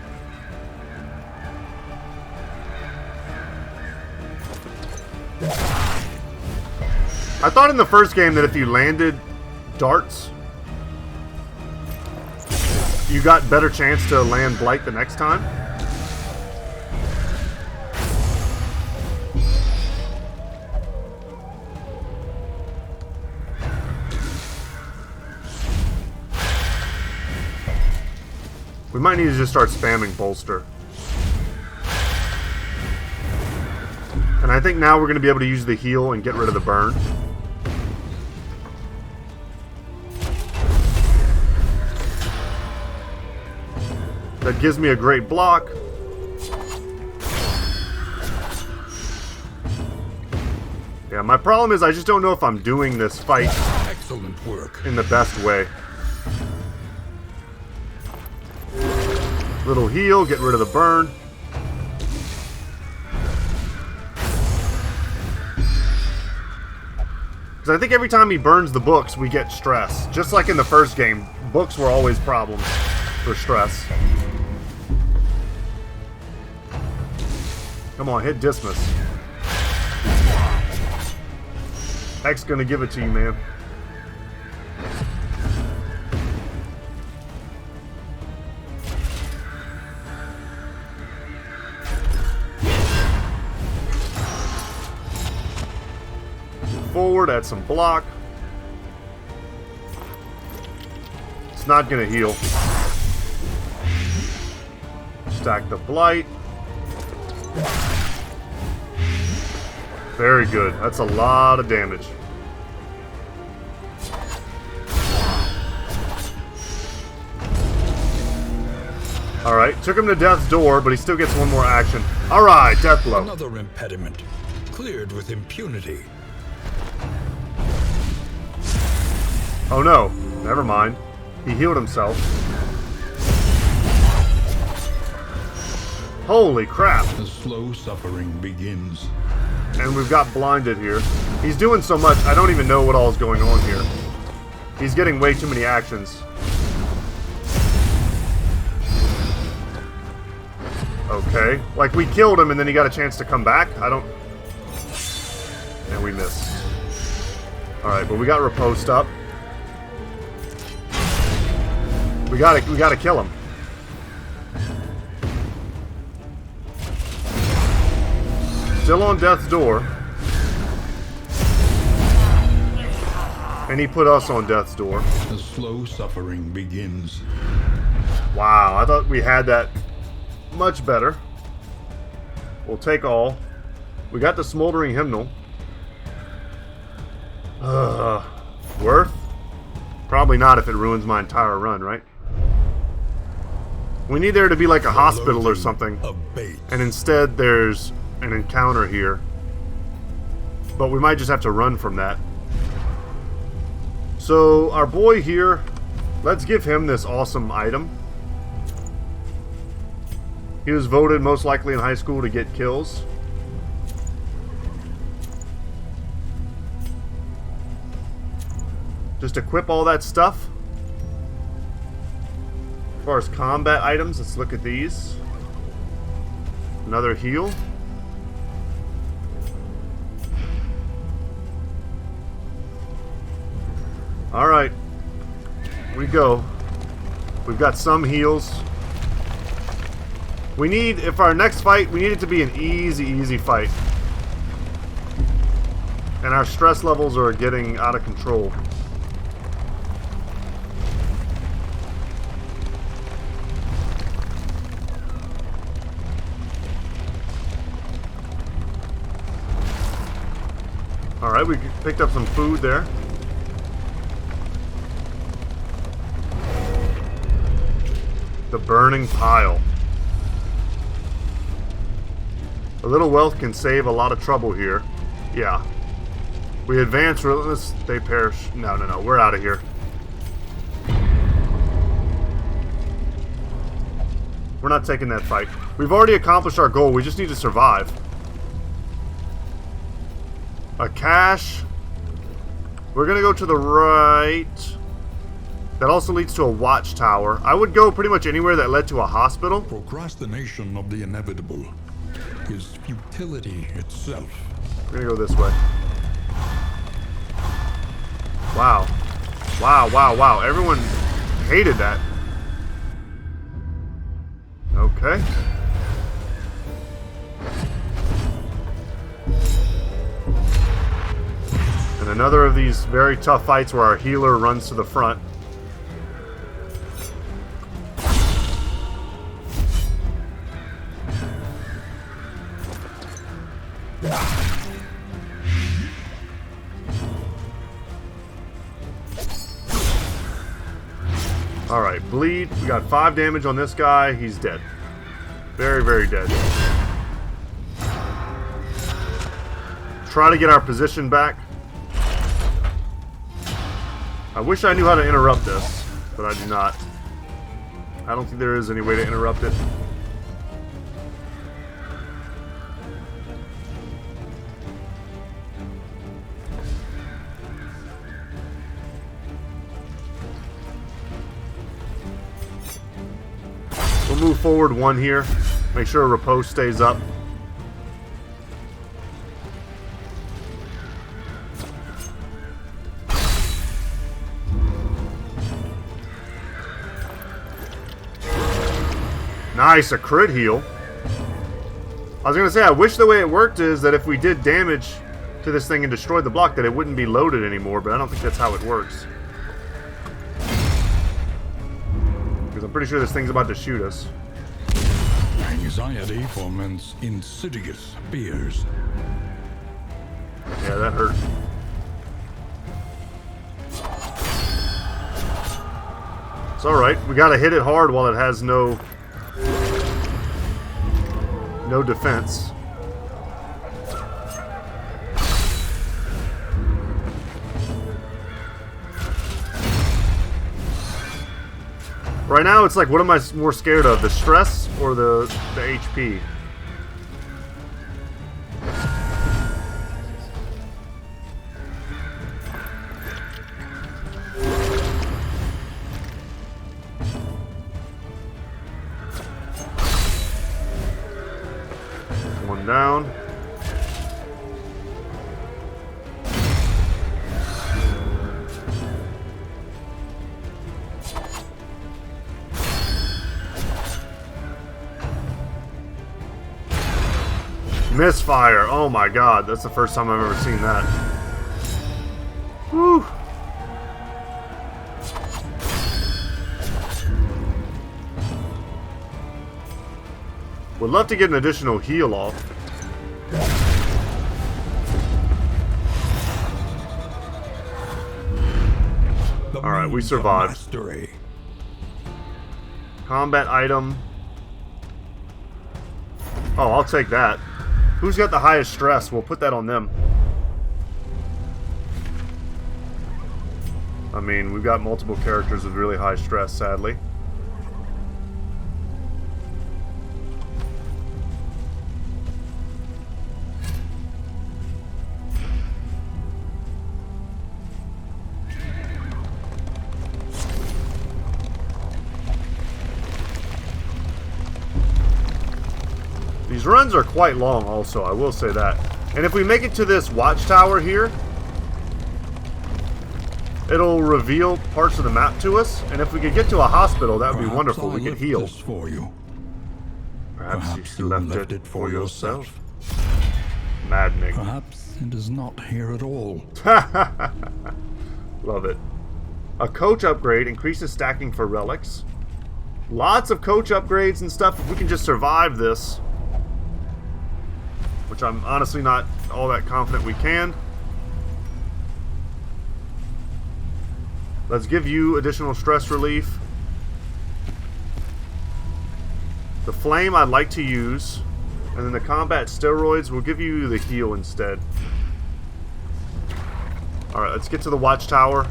I thought in the first game that if you landed darts, you got better chance to land Blight the next time. We might need to just start spamming Bolster. And I think now we're going to be able to use the heal and get rid of the burn. That gives me a great block. Yeah, my problem is I just don't know if I'm doing this fight Excellent work. in the best way. Little heal, get rid of the burn. Because I think every time he burns the books, we get stress. Just like in the first game, books were always problems for stress. Come on, hit Dismas. X gonna give it to you, man. Forward, add some block. It's not gonna heal. Stack the blight. Very good. That's a lot of damage. Alright, took him to death's door, but he still gets one more action. Alright, death blow. Another impediment. Cleared with impunity. Oh no, never mind. He healed himself. Holy crap. The slow suffering begins. And we've got blinded here. He's doing so much, I don't even know what all is going on here. He's getting way too many actions. Okay. Like, we killed him and then he got a chance to come back? I don't... And we missed. Alright, but we got riposte up. We gotta kill him. Still on death's door. And he put us on death's door. The slow suffering begins. Wow, I thought we had that much better. We'll take all. We got the smoldering hymnal. Worth? Probably not if it ruins my entire run, right? We need there to be like a hospital or something. And instead there's an encounter here. But we might just have to run from that. So our boy here, let's give him this awesome item. He was voted most likely in high school to get kills. Just equip all that stuff. As far as combat items, let's look at these. Another heal. Alright. We go. We've got some heals. We need, if our next fight, we need it to be an easy fight. And our stress levels are getting out of control. Alright, we picked up some food there. The burning pile. A little wealth can save a lot of trouble here. Yeah. We advance relentless, they perish. No, we're out of here. We're not taking that fight. We've already accomplished our goal, we just need to survive. A cache. We're gonna go to the right. That also leads to a watchtower. I would go pretty much anywhere that led to a hospital. Procrastination of the inevitable is futility itself. We're gonna go this way. Wow. Wow. Everyone hated that. Okay. And another of these very tough fights where our healer runs to the front. Alright, bleed. We got 5 damage on this guy. He's dead. Very, very dead. Try to get our position back. I wish I knew how to interrupt this, but I do not. I don't think there is any way to interrupt it. We'll move forward 1 here. Make sure a riposte stays up. Nice, a crit heal. I was going to say, I wish the way it worked is that if we did damage to this thing and destroyed the block, that it wouldn't be loaded anymore, but I don't think that's how it works. Because I'm pretty sure this thing's about to shoot us. Anxiety foments insidious fears. Yeah, that hurt. It's alright. We gotta hit it hard while it has no defense. Right now, it's like, what am I more scared of? The stress or the HP? One down. Misfire. Oh my god, that's the first time I've ever seen that. Whew. Would love to get an additional heal off. Alright, we survived. Combat item. Oh, I'll take that. Who's got the highest stress? We'll put that on them. I mean, we've got multiple characters with really high stress, sadly. These runs are quite long also, I will say that. And if we make it to this watchtower here, it'll reveal parts of the map to us. And if we could get to a hospital, that would be wonderful. We could heal. For you. Perhaps you left it for yourself. Maddening. Perhaps it is not here at all. Love it. A coach upgrade increases stacking for relics. Lots of coach upgrades and stuff. If we can just survive this, which I'm honestly not all that confident we can. Let's give you additional stress relief. The flame I'd like to use, and then the combat steroids will give you the heal instead. Alright, let's get to the watchtower.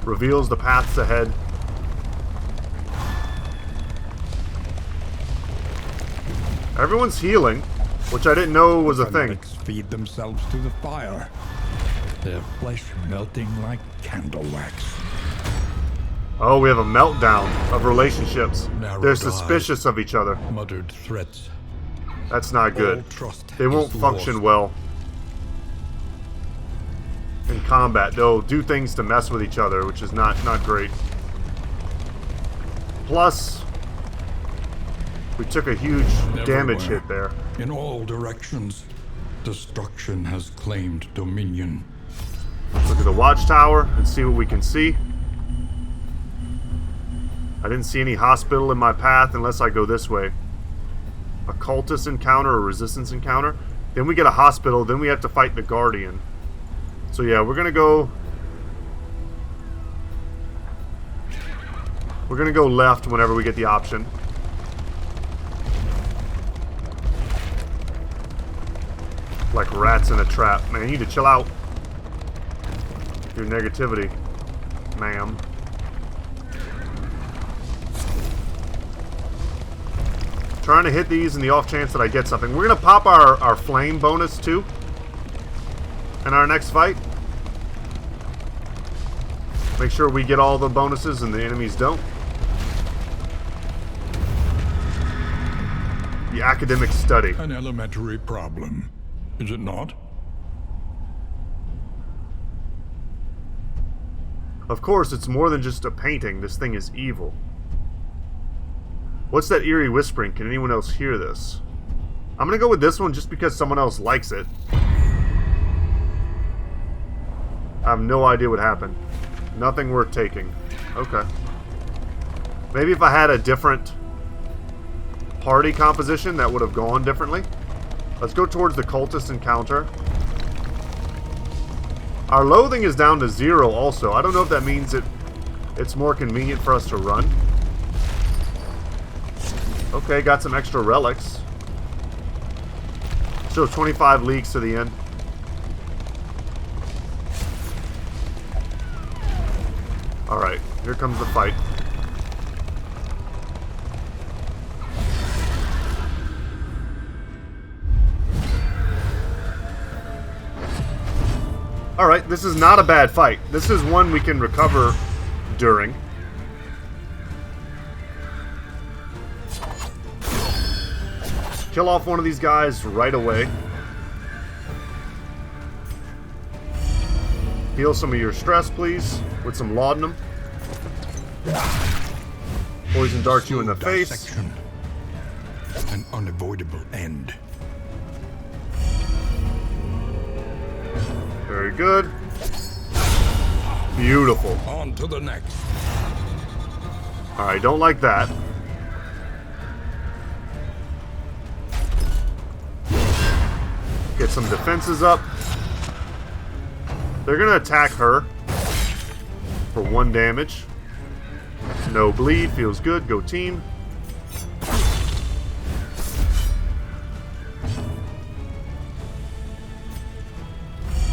Reveals the paths ahead. Everyone's healing, which I didn't know was a thing. Relics feed themselves to the fire, their flesh melting like candle wax. Oh, we have a meltdown of relationships. Narrow They're guard, suspicious of each other. Muttered threats. That's not good. All trust They won't is function lost. well in combat. They'll do things to mess with each other, which is not great. Plus, we took a huge damage Everywhere, hit there. In all directions, destruction has claimed dominion. Let's look at the watchtower and see what we can see. I didn't see any hospital in my path unless I go this way. A cultist encounter or resistance encounter. Then we get a hospital, then we have to fight the guardian. So yeah, we're gonna go We're gonna go left whenever we get the option. Like rats in a trap. Man, you need to chill out. Your negativity, ma'am. Trying to hit these in the off chance that I get something. We're gonna pop our flame bonus too in our next fight. Make sure we get all the bonuses and the enemies don't. The academic study. An elementary problem, is it not? Of course, it's more than just a painting. This thing is evil. What's that eerie whispering? Can anyone else hear this? I'm gonna go with this one just because someone else likes it. I have no idea what happened. Nothing worth taking. Okay. Maybe if I had a different party composition, that would have gone differently. Let's go towards the Cultists Encounter. Our loathing is down to 0 also. I don't know if that means it's more convenient for us to run. Okay, got some extra relics. Shows 25 leagues to the end. Alright, here comes the fight. Alright, this is not a bad fight. This is one we can recover during. Kill off one of these guys right away. Heal some of your stress, please, with some laudanum. Poison dart you in the face. Dissection. An unavoidable end. Very good. Beautiful. On to the next. Alright, don't like that. Get some defenses up. They're gonna attack her for 1 damage. No bleed, feels good. Go team.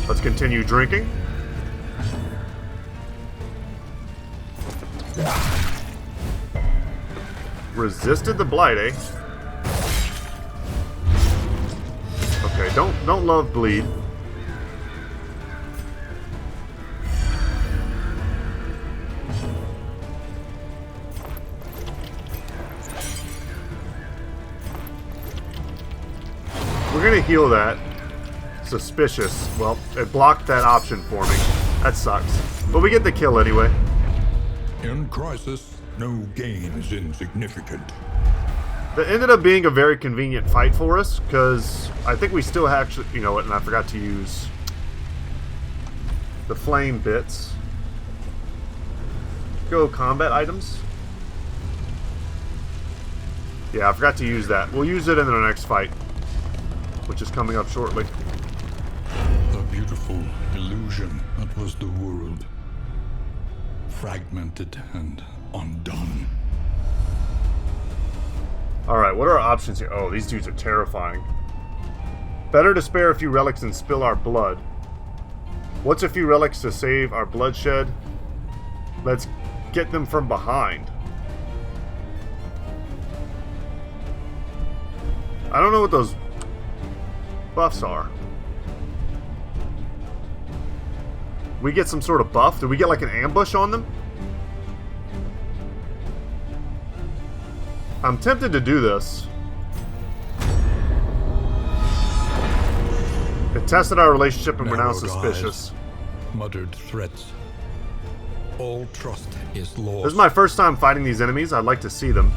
Let's continue drinking. Resisted the blight, eh? Okay, don't love bleed. We're gonna heal that. Suspicious. Well, it blocked that option for me. That sucks. But we get the kill anyway. In crisis, no gain is insignificant. That ended up being a very convenient fight for us, because I think we still actually... You know what, and I forgot to use the flame bits. Go combat items. Yeah, I forgot to use that. We'll use it in the next fight, which is coming up shortly. A beautiful illusion that was the world. Fragmented and undone. Alright, what are our options here? Oh, these dudes are terrifying. Better to spare a few relics than spill our blood. What's a few relics to save our bloodshed? Let's get them from behind. I don't know what those buffs are. We get some sort of buff? Do we get like an ambush on them? I'm tempted to do this. It tested our relationship and we're now suspicious. Muttered threats. All trust is lost. This is my first time fighting these enemies. I'd like to see them.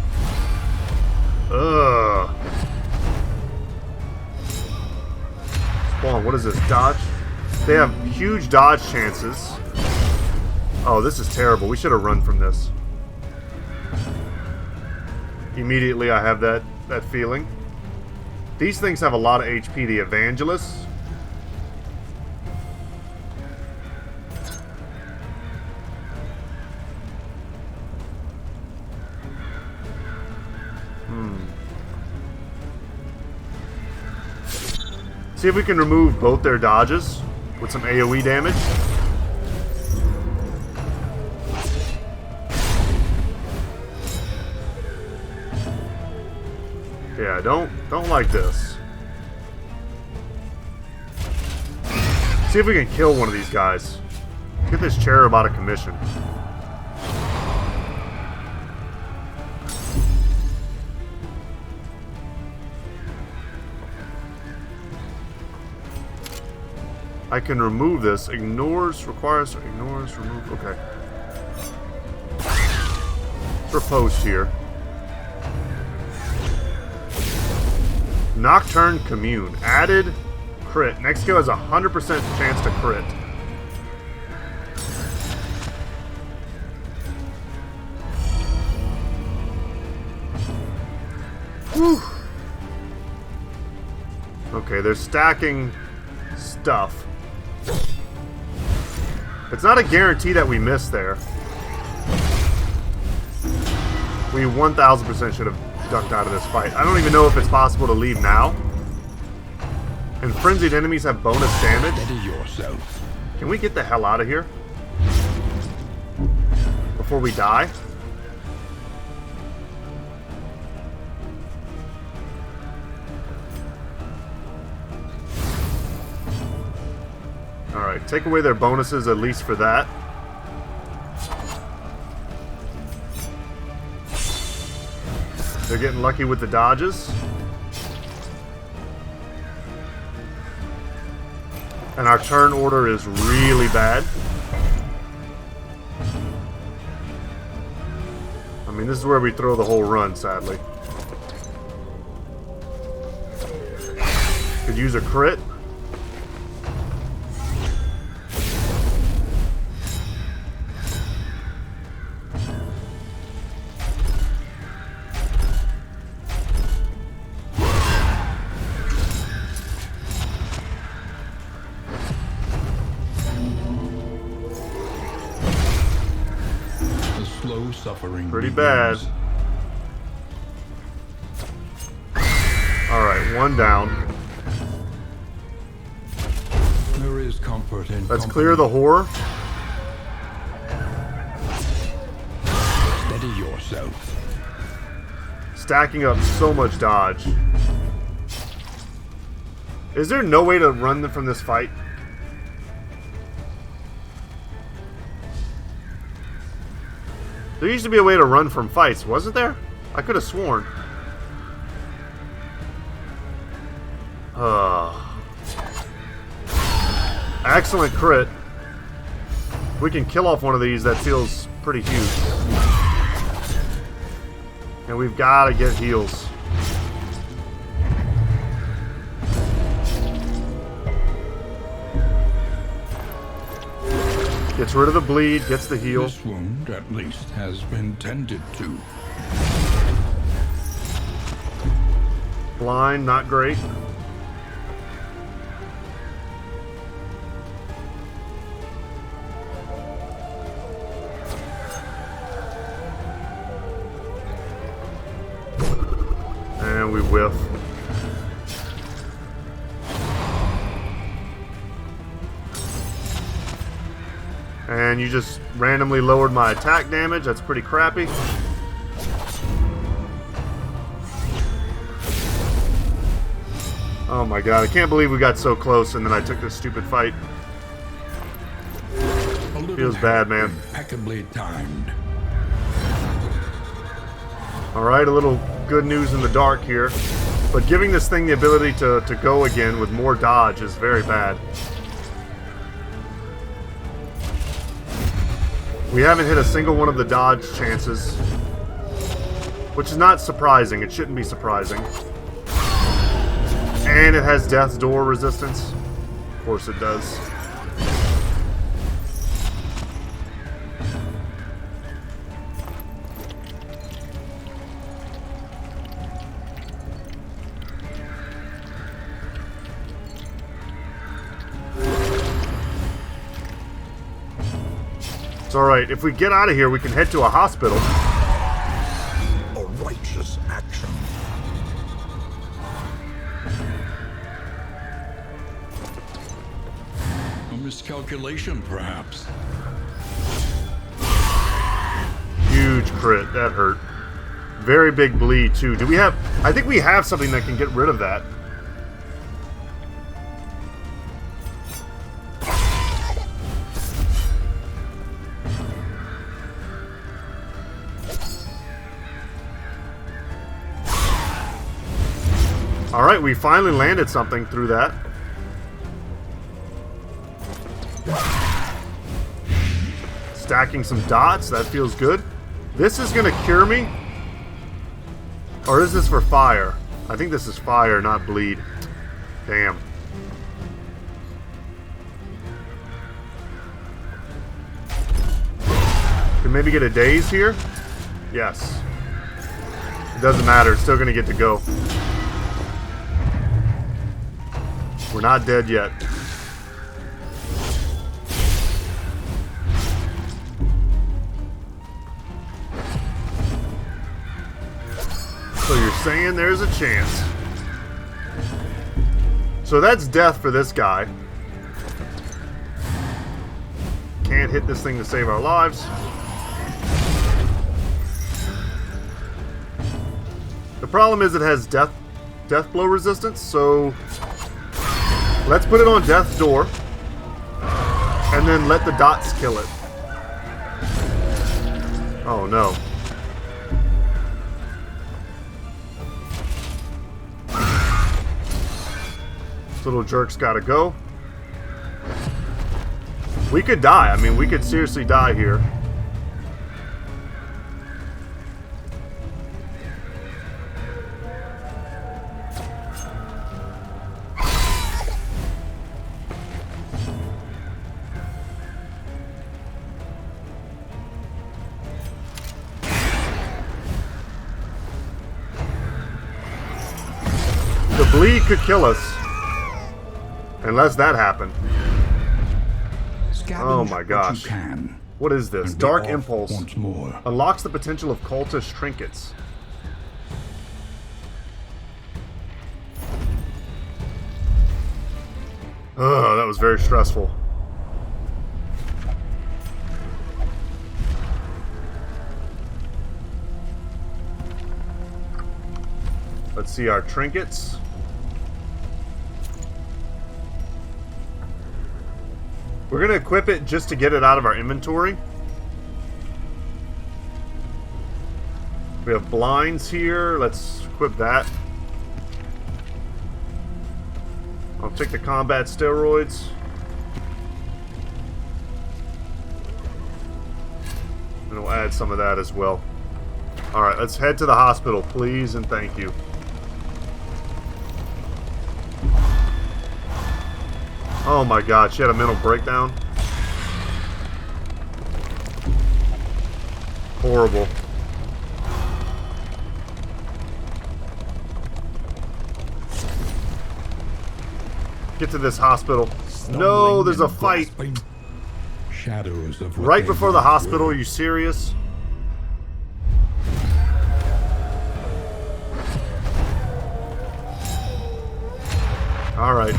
Ugh. Spawn, what is this? Dodge? They have huge dodge chances. Oh, this is terrible. We should have run from this. Immediately I have that feeling. These things have a lot of HP, the evangelists. See if we can remove both their dodges with some AoE damage. Yeah, don't like this. See if we can kill one of these guys. Get this cherub out of commission. I can remove this. Ignores, requires, ignores, remove. Okay. Let's riposte here. Nocturne Commune. Added crit. Next skill has a 100% chance to crit. Whew. Okay, they're stacking stuff. It's not a guarantee that we miss there. We 1000% should have ducked out of this fight. I don't even know if it's possible to leave now. And frenzied enemies have bonus damage. Steady yourself. Can we get the hell out of here before we die? Alright, take away their bonuses at least for that. They're getting lucky with the dodges. And our turn order is really bad. I mean, this is where we throw the whole run, sadly. Could use a crit. Suffering pretty bad. Alright, one down. There is comfort in Let's clear the horror. Steady yourself. Stacking up so much dodge. Is there no way to run from this fight? There used to be a way to run from fights, wasn't there? I could have sworn. Excellent crit. If we can kill off one of these, that feels pretty huge. And we've got to get heals. Gets rid of the bleed, gets the heal. This wound, at least, has been tended to. Blind, not great. And we whiff. And you just randomly lowered my attack damage. That's pretty crappy. Oh my god, I can't believe we got so close and then I took this stupid fight. Feels bad, man. Impeccably timed. Alright, a little good news in the dark here. But giving this thing the ability to go again with more dodge is very bad. We haven't hit a single one of the dodge chances, which is not surprising. It shouldn't be surprising. And it has Death's Door resistance. Of course it does. Alright, if we get out of here, we can head to a hospital. A righteous action. miscalculation, perhaps. Huge crit. That hurt. Very big bleed, too. Do we have... I think we have something that can get rid of that. Alright, we finally landed something through that. Stacking some dots. That feels good. This is going to cure me. Or is this for fire? I think this is fire, not bleed. Damn. Can maybe get a daze here? Yes. It doesn't matter. It's still going to get to go. We're not dead yet. So you're saying there's a chance. So that's death for this guy. Can't hit this thing to save our lives. The problem is it has death blow resistance, so let's put it on death's door and then let the dots kill it. Oh no. Little jerk's gotta go. We could die. I mean, we could seriously die here. The bleed could kill us. Unless that happened. Oh my gosh. What is this? Dark Impulse. Unlocks the potential of cultist trinkets. Ugh, that was very stressful. Let's see our trinkets. We're going to equip it just to get it out of our inventory. We have blinds here. Let's equip that. I'll take the combat steroids. And we'll add some of that as well. Alright, let's head to the hospital, please, and thank you. Oh my god, she had a mental breakdown. Horrible. Get to this hospital. No, there's a fight. Shadows of right before the hospital, are you serious? Alright.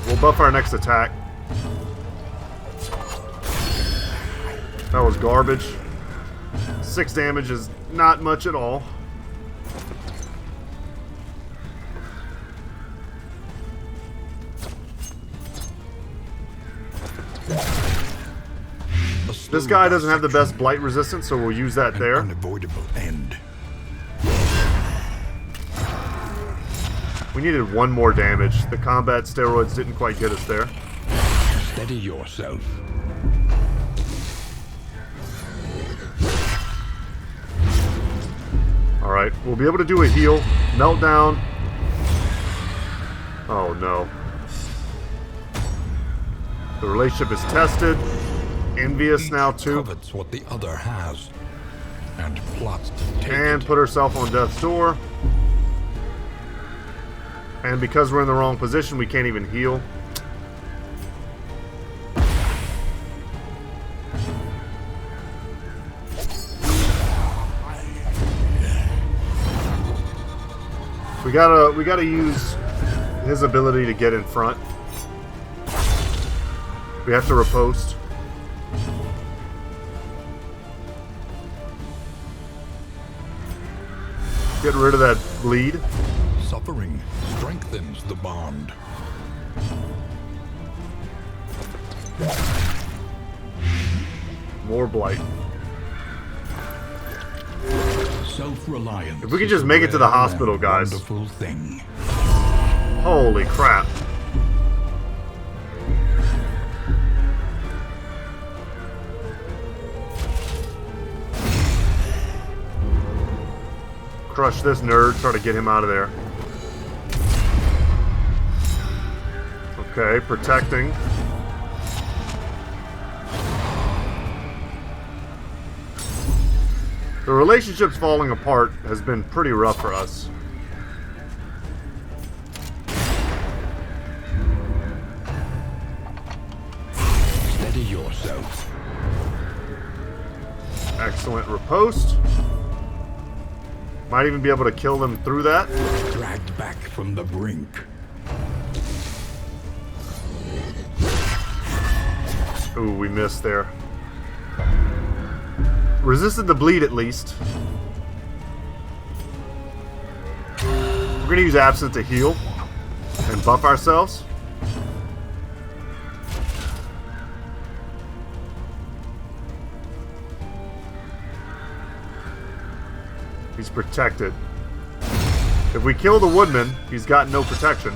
We'll buff our next attack. That was garbage. 6 damage is not much at all. This guy doesn't have the best blight resistance, so we'll use that there. Unavoidable end. We needed 1 more damage. The combat steroids didn't quite get us there. Steady yourself. Alright, we'll be able to do a heal. Meltdown. Oh no. The relationship is tested. Envious now too. Covets what the other has, and plots to take and it. Put herself on death's door. And because we're in the wrong position, we can't even heal. We gotta use his ability to get in front. We have to riposte. Get rid of that bleed. Suffering strengthens the bond. More blight. Self-reliance. If we could just make it to the hospital, guys. Wonderful thing. Holy crap. Crush this nerd, try to get him out of there. Okay, protecting. The relationship's falling apart has been pretty rough for us. Steady yourself. Excellent riposte. Might even be able to kill them through that. Dragged back from the brink. Ooh, we missed there. Resisted the bleed at least. We're gonna use Absent to heal and buff ourselves. He's protected. If we kill the woodman, he's got no protection.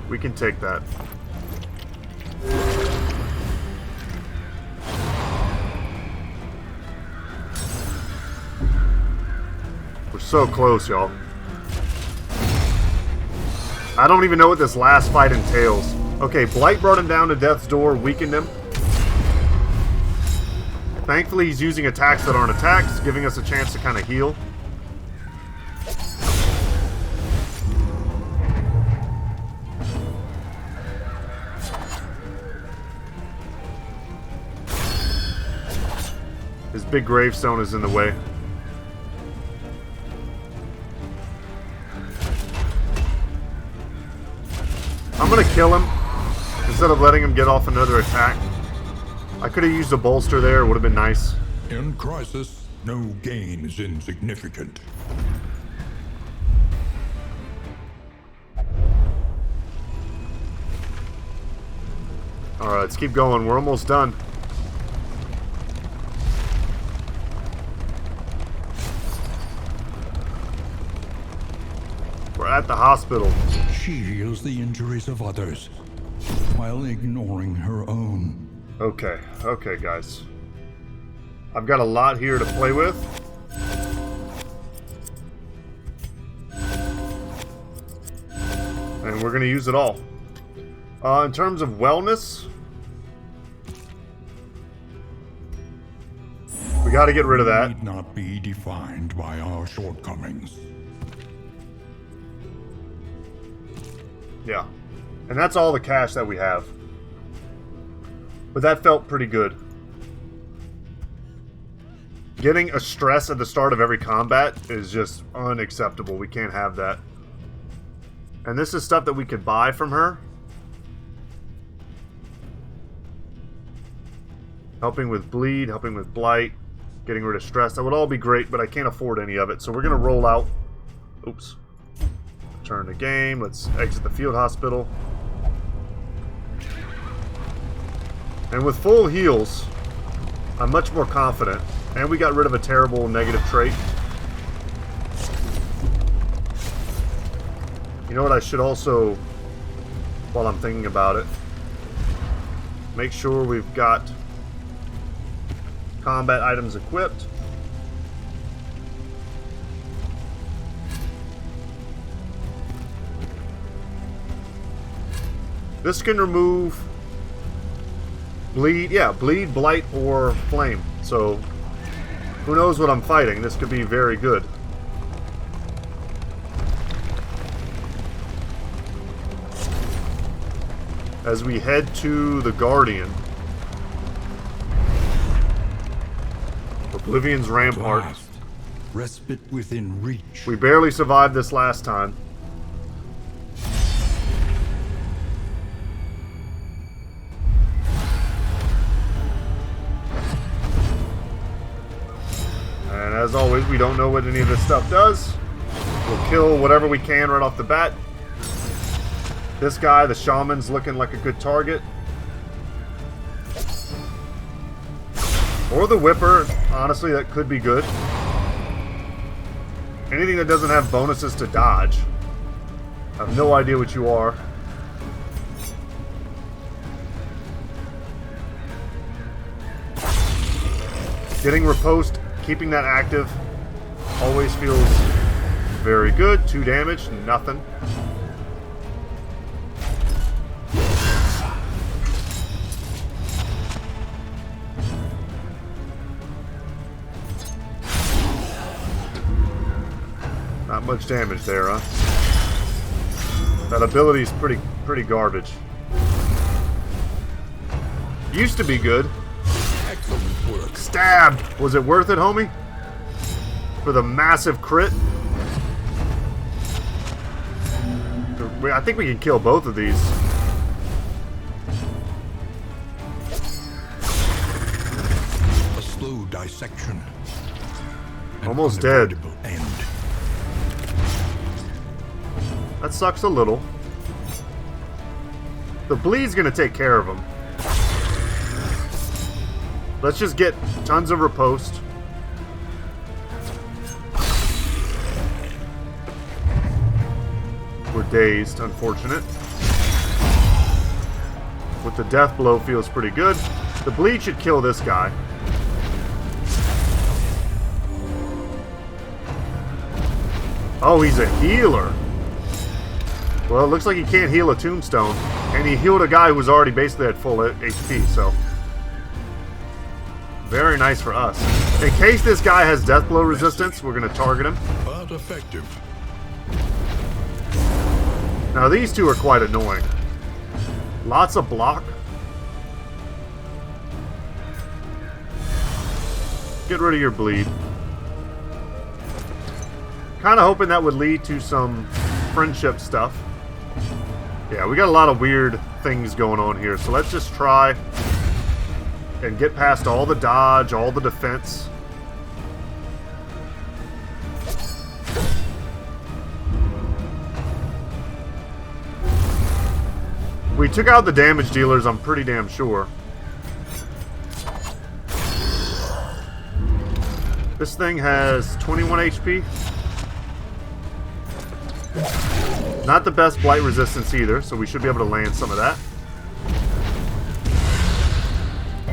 We can take that. We're so close, y'all. I don't even know what this last fight entails. Okay, Blight brought him down to death's door, weakened him. Thankfully, he's using attacks that aren't attacks, giving us a chance to kind of heal. His big gravestone is in the way. I'm gonna kill him instead of letting him get off another attack. I could have used a bolster there, it would have been nice. In crisis, no gain is insignificant. Alright, let's keep going. We're almost done. We're at the hospital. She heals the injuries of others while ignoring her own. Okay, okay, guys. I've got a lot here to play with. And we're going to use it all. In terms of wellness, we got to get rid of that. Need not be defined by our shortcomings. Yeah. And that's all the cash that we have. But that felt pretty good. Getting a stress at the start of every combat is just unacceptable. We can't have that. And this is stuff that we could buy from her. Helping with bleed, helping with blight, getting rid of stress. That would all be great, but I can't afford any of it. So we're going to roll out. Oops. Turn the game. Let's exit the field hospital. And with full heals, I'm much more confident. And we got rid of a terrible negative trait. You know what I should also, while I'm thinking about it, make sure we've got combat items equipped. This can remove bleed, yeah, bleed, blight, or flame. So Who knows what I'm fighting? This could be very good. As we head to the Guardian. Oblivion's Rampart. Last, respite within reach. We barely survived this last time. And as always, we don't know what any of this stuff does. We'll kill whatever we can right off the bat. This guy, the shaman's looking like a good target. Or the whipper, honestly, that could be good. Anything that doesn't have bonuses to dodge. I have no idea what you are. Getting riposte, keeping that active, always feels very good. 2 damage, nothing. Not much damage there, huh? That ability's pretty garbage. Used to be good. Excellent work. Stab! Was it worth it, homie? For the massive crit? I think we can kill both of these. A slow dissection. An Almost dead. unavoidable end. That sucks a little. The bleed's gonna take care of him. Let's just get tons of riposte. We're dazed, unfortunate. With the death blow feels pretty good. The bleed should kill this guy. Oh, he's a healer. Well, it looks like he can't heal a tombstone. And he healed a guy who was already basically at full HP, so... Very nice for us. In case this guy has death blow resistance, we're going to target him. But effective. Now these two are quite annoying. Lots of block. Get rid of your bleed. Kind of hoping that would lead to some friendship stuff. Yeah, we got a lot of weird things going on here, so let's just try and get past all the dodge, all the defense. We took out the damage dealers, I'm pretty damn sure. This thing has 21 HP. Not the best blight resistance either, so we should be able to land some of that.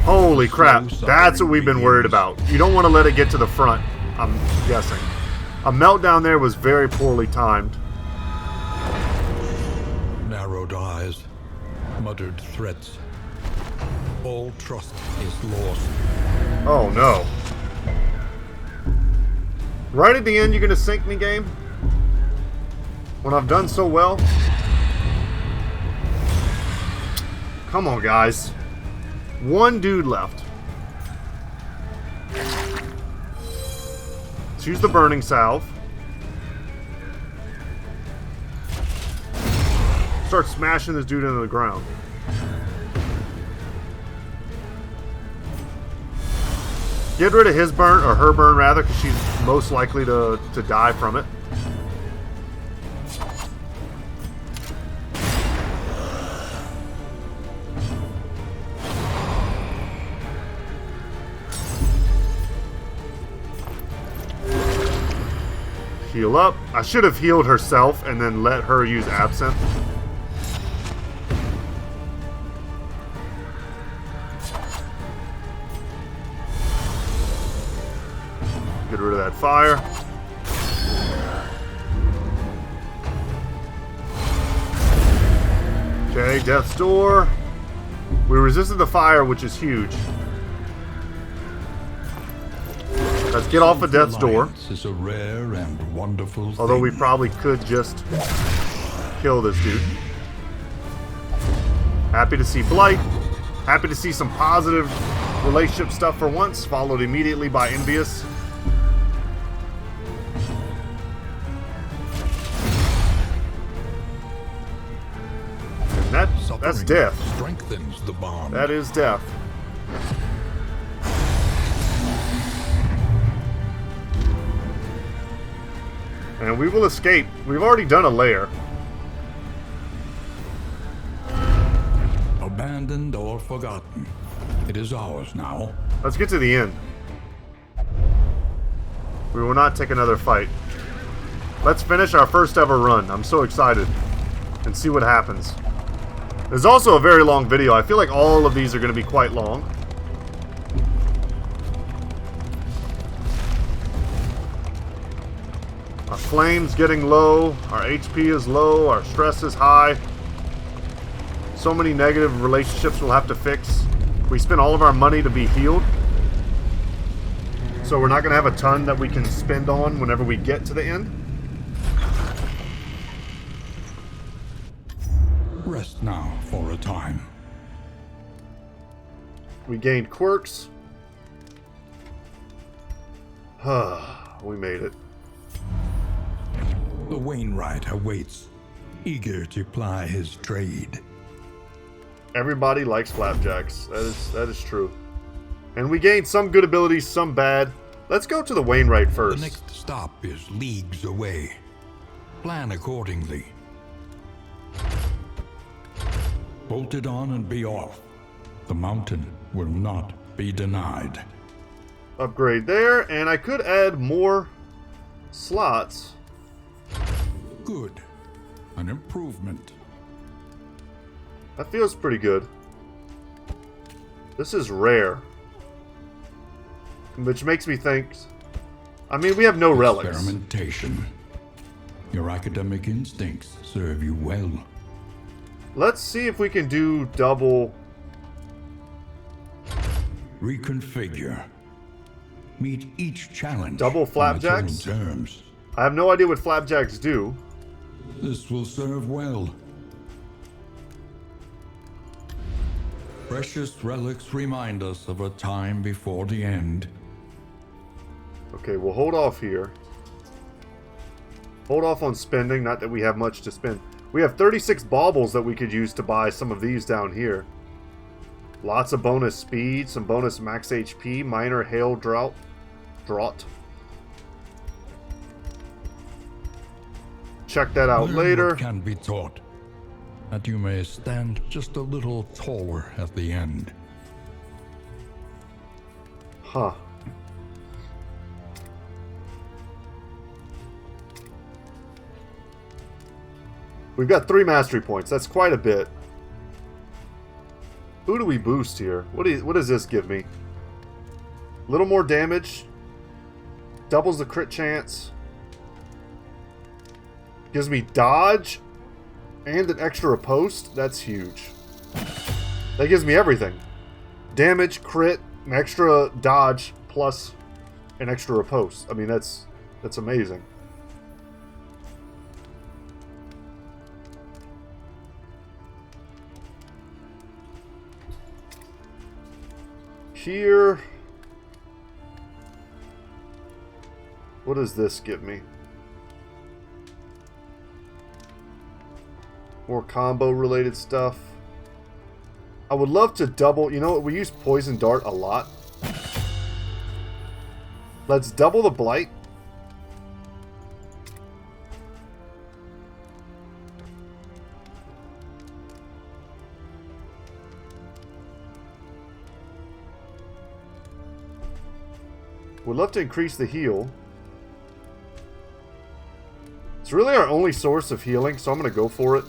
Holy crap, that's what we've been worried about. You don't want to let it get to the front, I'm guessing. A meltdown there was very poorly timed. Narrowed eyes, muttered threats. All trust is lost. Oh no. Right at the end, you're going to sink me, game? When I've done so well? Come on, guys. One dude left. Let's use the burning salve. Start smashing this dude into the ground. Get rid of his burn, or her burn rather, because she's most likely to die from it. Heal up. I should have healed herself and then let her use Absinthe. Get rid of that fire. Okay, Death's Door. We resisted the fire, which is huge. Let's get off of death's door. Is a rare and wonderful Although we thing. probably could just kill this dude. Happy to see Blight. Happy to see some positive relationship stuff for once, followed immediately by envious. And that's death. Strengthens the bond. That is death. And we will escape. We've already done a lair. Abandoned or forgotten. It is ours now. Let's get to the end. We will not take another fight. Let's finish our first ever run. I'm so excited. And see what happens. There's also a very long video. I feel like all of these are going to be quite long. Our flame's getting low. Our HP is low. Our stress is high. So many negative relationships we'll have to fix. We spent all of our money to be healed. So we're not going to have a ton that we can spend on whenever we get to the end. Rest now for a time. We gained quirks. We made it. The Wainwright awaits, eager to ply his trade. Everybody likes flapjacks. That is true. And we gained some good abilities, some bad. Let's go to the Wainwright first. The next stop is leagues away. Plan accordingly. Bolt it on and be off. The mountain will not be denied. Upgrade there, and I could add more slots. Good. An improvement. That feels pretty good. This is rare. Which makes me think... I mean, we have no relics. Experimentation. Your academic instincts serve you well. Let's see if we can do double... Reconfigure. Meet each challenge. Double flapjacks? on its own terms. I have no idea what flapjacks do. This will serve well. Precious relics remind us of a time before the end. Okay, we'll hold off here. Hold off on spending, not that we have much to spend. We have 36 baubles that we could use to buy some of these down here. Lots of bonus speed, some bonus max HP, minor hail drought. Check that out Learn later. what can be taught, that you may stand just a little taller at the end. Huh. We've got 3 mastery points. That's quite a bit. Who do we boost here? What does this give me? A little more damage. Doubles the crit chance. Gives me dodge. And an extra riposte. That's huge. That gives me everything. Damage, crit, an extra dodge, plus an extra riposte. I mean, that's amazing. Here, what does this give me? More combo related stuff. I would love to double, you know what, we use poison dart a lot. Let's double the blight. Would love to increase the heal. It's really our only source of healing, so I'm going to go for it.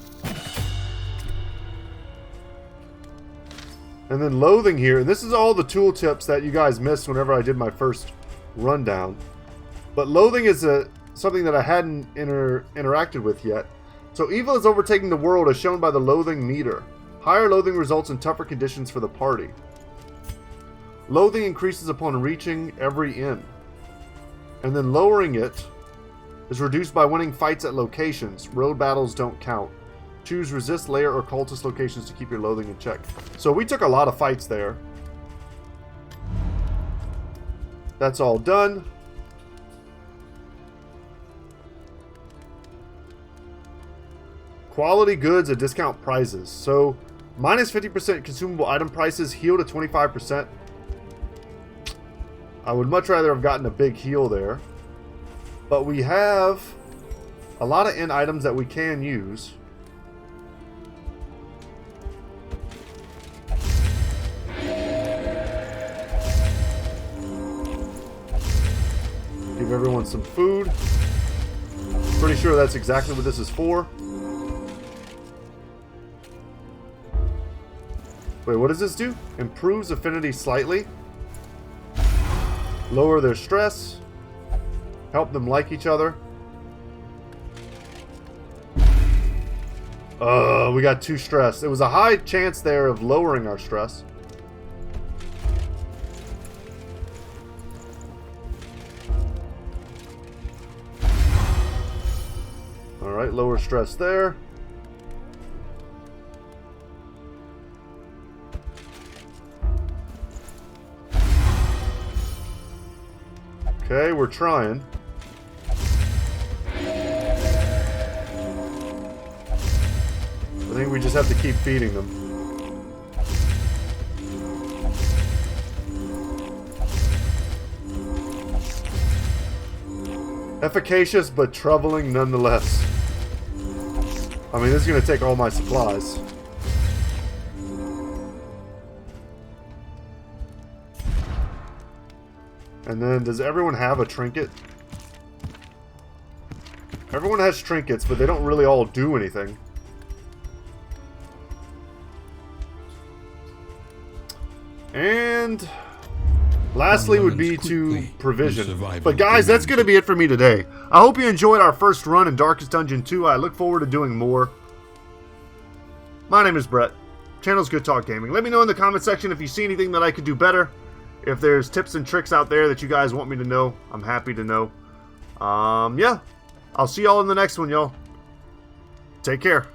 And then loathing here. And this is all the tooltips that you guys missed whenever I did my first rundown. But loathing is something that I hadn't interacted with yet. So evil is overtaking the world as shown by the loathing meter. Higher loathing results in tougher conditions for the party. Loathing increases upon reaching every end. And then lowering it is reduced by winning fights at locations. Road battles don't count. Choose resist, layer, or cultist locations to keep your loathing in check. So we took a lot of fights there. That's all done. Quality goods at discount prices. So minus 50% consumable item prices, heal to 25%. I would much rather have gotten a big heal there. But we have a lot of end items that we can use. Give everyone some food. Pretty sure that's exactly what this is for. Wait, what does this do? Improves affinity slightly. Lower their stress. Help them like each other. We got 2 stress. There was a high chance there of lowering our stress. Alright, lower stress there. Okay, we're trying. I think we just have to keep feeding them. Efficacious, but troubling nonetheless. I mean, this is going to take all my supplies. And then, does everyone have a trinket? Everyone has trinkets, but they don't really all do anything. And lastly would be to provision. But guys, that's going to be it for me today. I hope you enjoyed our first run in Darkest Dungeon 2. I look forward to doing more. My name is Brett. Channel's Goodtalk Gaming. Let me know in the comment section if you see anything that I could do better. If there's tips and tricks out there that you guys want me to know, I'm happy to know. Yeah. I'll see y'all in the next one, y'all. Take care.